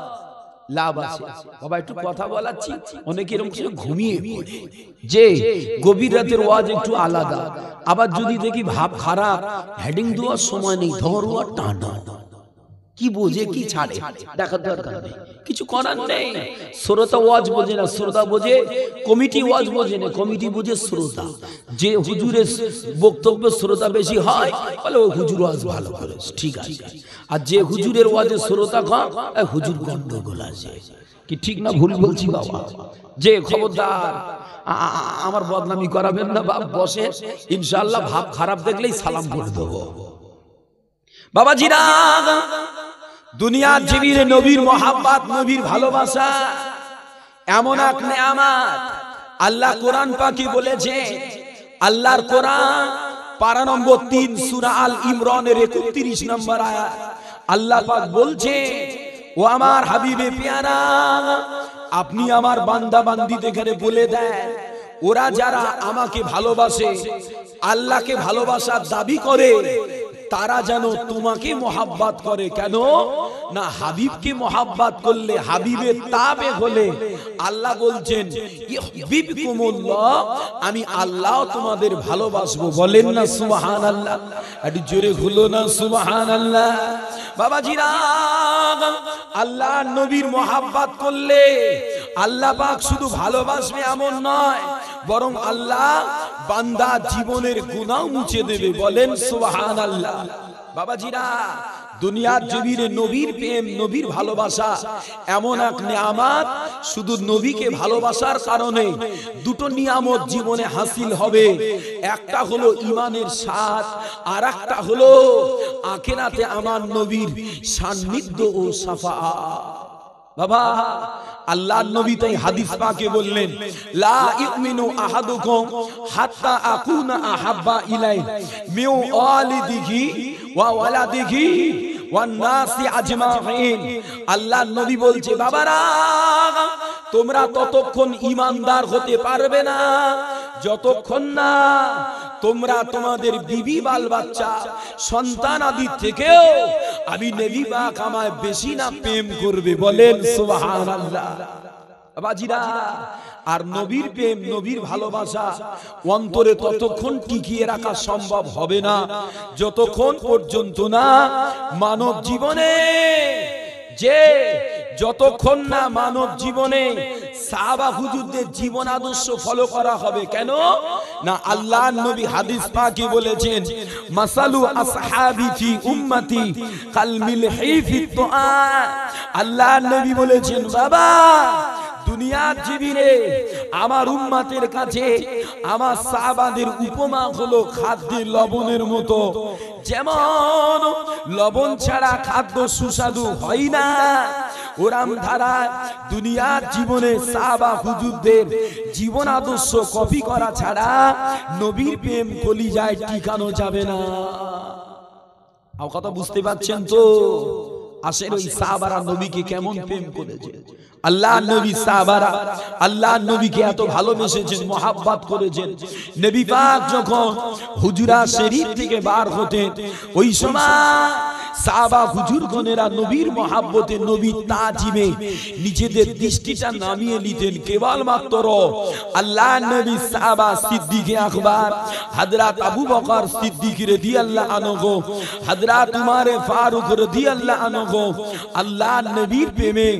লাভ আছে। বাবা একটু কথা বলাচ্ছি, অনেকে এরকম ছিল ঘুমিয়ে পড়ে, যে গভীর রাতের ওয়াজ একটু আলাদা। আবার যদি দেখি ভাব খারাপ, হেডিং দেওয়ার সময় নেই, ধরুয়া টানা, কি বোঝে কি ছাড়ে দেখার দরকার নেই, কিছু করার নেই। শ্রোতা ওয়াজ বোঝে না, শ্রোতা বোঝে কমিটি, ওয়াজ বোঝে না কমিটি, বোঝে শ্রোতা। যে হুজুরের বক্তব্য শ্রোতা বেশি হয় বলে ও হুজুর ওয়াজ ভালো করেছে, ঠিক আছে। আর যে হুজুরের ওয়াজে শ্রোতা কম, হুজুর গন্ডগোল আছে। কি ঠিক না ভুল বলছি বাবা? যে খবরদার আমার বদনামি করাবেন না বাপ, বসে ইনশাআল্লাহ ভাব খারাপ দেখলেই সালাম করে দেবো। বাবাজিরা দুনিয়ার জীবনে নবীর মহাব্বত, নবীর ভালোবাসা এমন এক নেয়ামত। আল্লাহ কোরআন পাকে বলেছে, আল্লাহর কোরআন পারা নম্বর 3 সূরা আল ইমরানের 31 নম্বর আয়াত, আল্লাহ পাক বলছে, ও আমার হাবিবে পেয়ারা, আপনি আমার বান্দা বান্দীদের এখানে বলে দেন, ওরা যারা আমাকে ভালোবাসে, আল্লাহকে ভালোবাসার দাবি করে, তারা যেন তোমাকে মহাব্বত করে। কেন না? হাবিবকে মহাব্বত করলে, হাবিবের তাবে হলে আল্লাহ বলছেন ইউহিব্বুকুমুল্লাহ, আমি আল্লাহ তোমাদের ভালোবাসবো। বলেন না সুবহানাল্লাহ? একটু জোরে হলো না সুবহানাল্লাহ? বাবাজিরা আল্লাহ নবীর মহাব্বত করলে আল্লাহ পাক শুধু ভালোবাসবে এমন নয়, বরং আল্লাহ বান্দা জীবনের গুনাহ মুছে দেবে। বলেন সুবহানাল্লাহ? বাবাজিরা দুনিয়ার জমিনে নবীর প্রেম, নবীর ভালোবাসা এমন এক নিয়ামত, শুধু নবীকে ভালোবাসার কারণে দুটো নিয়ামত জীবনে হাসিল হবে। একটা হলো ঈমানের স্বাদ, আর একটা হলো আখিরাতে আমার নবীর সান্নিধ্য ও শাফাআত। বাবা আল্লাহর নবী তাই হাদিস পাকে বললেন, লা ইউমিনু আহাদুকুম হাত্তা আকুনা আহাব্বা ইলাইহি মিন ওয়ালিদিহি ওয়া ওয়ালাদিহি ওয়ান নাসি আজমাইন। আল্লাহর নবী বলছে, বাবারা তোমরা ততক্ষণ ঈমানদার হতে পারবে না যতক্ষণ না তোমরা তোমাদের বিবি বাল বাচ্চা সন্তান আদি থেকেও আমি নবী পাক আমায় বেশি না প্রেম করবে। বলেন সুবহানাল্লাহ? বাজিরা আর নবীর প্রেম, নবীর ভালোবাসা অন্তরে ততক্ষণ টিকিয়ে রাখা সম্ভব হবে না যতক্ষণ পর্যন্ত না মানব জীবনে, যে যতক্ষণ না মানব জীবনে সাহাবা হুজুরদের জীবন আদর্শ ফলো করা হবে। কেন না? আল্লাহর নবী হাদিস পাকে বলেছেন, মাসালু আসহাবি ফি উম্মতি কাল মিলহি ফি তুআ। আল্লাহর নবী বলেছেন, বাবা দুনিয়ার জীবনে আমার উম্মতের কাছে আমার সাহাবাদের উপমা হলো খাদ্যের লবণের মতো। যেমন লবণ ছাড়া খাদ্য সুস্বাদু হয় না, ওরাম ধারা দুনিয়ার জীবনে সাহাবা হুজুরদের জীবন আদর্শ কপি করা ছাড়া নবীর প্রেম কলিজায় টিকানো যাবে না। কথা বুঝতে পারছেন তো? আসেন ওই সাহাবারা নবীকে কেমন প্রেম করেছে। আল্লাহ নবী সাহাবারা আল্লাহ নবীকে এত ভালোবেসেছেন, মহাব্বত করেছেন। নবী পাক যখন হুজরা শরীফ থেকে বার হতেন, ওই সময় সাহাবা হুজুরগণেরা নবীর মহাব্বতে, নবীর তাজিমে নিজেদের দৃষ্টিটা নামিয়ে নিতেন। কেবলমাত্র আল্লাহ নবী সাহাবা সিদ্দিকে আকবর হযরত আবু বকর সিদ্দিক রাদিয়াল্লাহু আনহু, হযরত উমর ফারুক রাদিয়াল্লাহু আনহু আল্লাহ নবীর প্রেমে,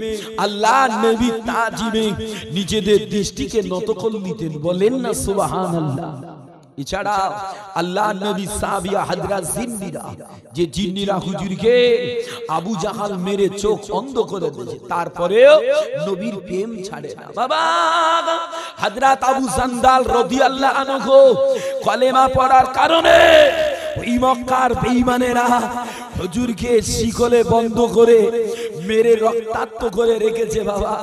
আল্লাহ নবীর তাজিমে নিজেদের দৃষ্টিকে নত করে নিতেন। বলেন না সুবহানাল্লাহ। এছাড়া আল্লাহ নবী সাহাবিয়া হযরত জিন্নিরা, যে জিন্নিরা হুজুরকে আবু জাহাল মেরে চোখ অন্ধ করে দিয়েছে, তারপরেও নবীর প্রেম ছাড়ে না। বাবা হযরত আবু জান্দাল রাদিয়াল্লাহু আনহু কলেমা পড়ার কারণে ওই মক্কার বেঈমানেরা হুজুরকে শিকলে বন্ধ করে মেরে রক্তাক্ত করে রেখেছে। বাবা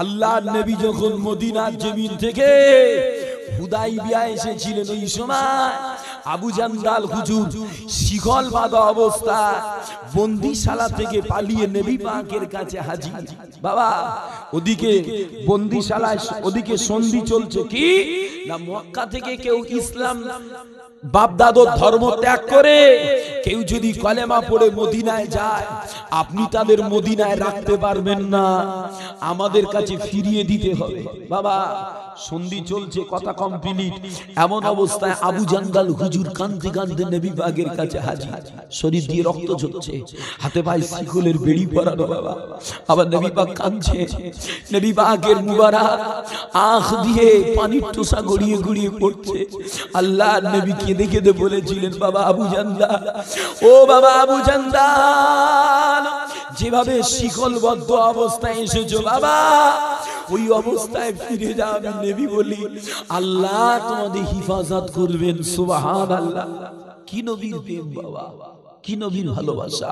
আল্লাহ নবী যখন মদিনার জমিন থেকে হুদাইবিয়া এসেছিলেন, ওই সময় আবু জান্দাল হুজুর শিকল বাঁধা অবস্থা বন্দিশালা থেকে পালিয়ে নবী পাকের কাছে হাজির। বাবা ওদিকে বন্দিশালায়, ওদিকে সন্ধি চলছে কি না, মক্কা থেকে কেউ ইসলাম বাপদাদর ধর্ম ত্যাগ করে কেউ যদি কলেমা পড়ে মদিনায় যায়, আপনি তাদের মদিনায় রাখতে পারবেন না, আমাদের কাছে ফিরিয়ে দিতে হবে। বাবা সন্ধি চলছে, কথা কমপ্লিট, এমন অবস্থায় আবু জান্দাল হুজুর কাঁদতে কাঁদতে নবী পাকের কাছে হাজির। শরীর দিয়ে রক্ত ঝরছে, হাতে পায়ে শিকলের বেড়ি পরানো। বাবা আবার নবী পাক কাঁদছে, নবী পাকের মুবারক আঁখ দিয়ে পানির টোসা গড়িয়ে গড়িয়ে পড়ছে। আল্লাহ নবী কেঁদে কেঁদে বলেছিলেন, বাবা আবু জান্দাল, ও বাবা আবু জান্দাল, যেভাবে শিকলবদ্ধ অবস্থায় এসেছো বাবা, ওই অবস্থায় ফিরে যাবে। নবী বলি আল্লাহ তোমাদের হিফাজত করবেন। সুবহানাল্লাহ। কি নবীর প্রেম বাবা, কি নবীর ভালোবাসা।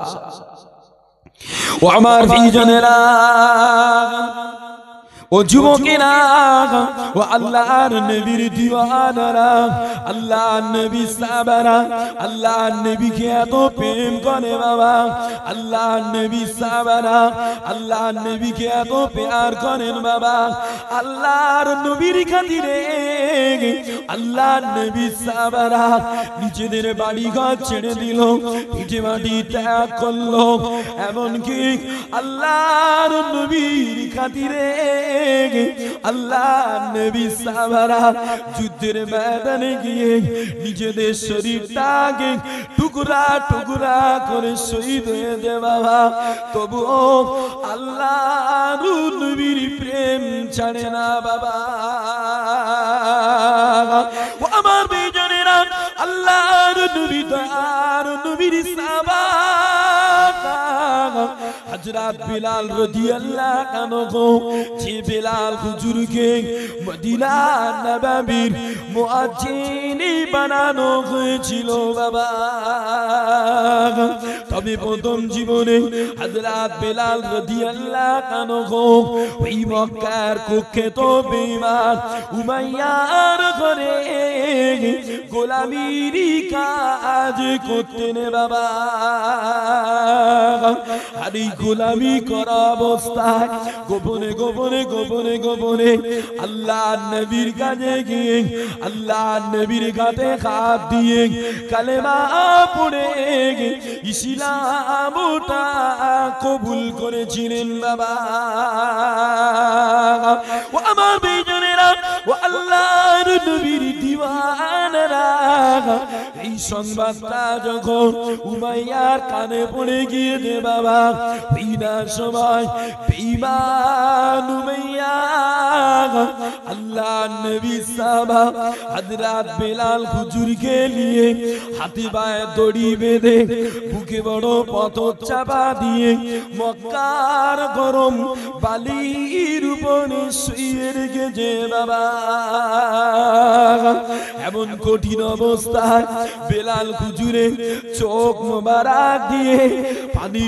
ও আমার প্রিয়জনেরা, ও যুবকেরা, ও আল্লাহর নবীর দিওয়ানারা, আল্লাহর নবী সাহাবারা আল্লাহর নবীকে এত প্রেম করে। বাবা আল্লাহর নবী সাহাবারা আল্লাহর নবীকে এত প্যার করেন। বাবা আল্লাহর নবীর খাতিরে আল্লাহর নবী সাহাবারা নিজেদের বাড়ি ঘর ছেড়ে দিল, পিঠে মাটি ত্যাগ করলো, এমনকি আল্লাহর নবীর খাতিরে আল্লাহ নবী সাহাবারা যুদ্ধের ময়দানে গিয়ে নিজেদের শরীরটাকে টুকরা টুকরা করে শহীদ হয়ে যায়। বাবা তবুও আল্লাহর নবীর প্রেম ছাড়ে না। বাবা ও আমার বেজনেরা, আল্লাহর নবী তার নবীর সাহাবা হযরত বিলাল রাদিয়াল্লাহু আনহু, যে বিলাল হুজুরকে মদিনা নববীর মুয়াজ্জিন বানানো হয়েছিল। বাবা তবে প্রথম জীবনে হযরত বিলাল রাদিয়াল্লাহু আনহু ওই মক্কার কুখ্যাত বেঈমান উমাইয়ার ঘরে গোলামির কাজ করতেন। বাবা আর এই গোলামি করা অবস্থায় গোপনে গোপনে গোপনে গোপনে আল্লাহ নবীর কাছে গিয়ে আল্লাহ নবীর কাছে হাত দিয়ে কালেমা পড়ে ইসলামটা কবুল করেছিলেন। বাবা ও আমার বেজনেরা, ও আল্লাহর নবীর দিওয়ানারা, এই সংবাদটা যখন উমাইয়ার কানে পড়ে গিয়ে দে বাবা, বিনা সময় বেঈমান উমাইয়া আল্লাহ নবী সাহাবা হযরত বিলাল হুজুরকে নিয়ে হাতে পায়ে দড়ি বেঁধে বুকে বড় পাথর চাপা দিয়ে মক্কার গরম বালির উপরে শুয়ে রেখেছে। বাবা এমন কঠিন অবস্থায় বিলাল হুজুরের চোখ মোবারক দিয়ে পানি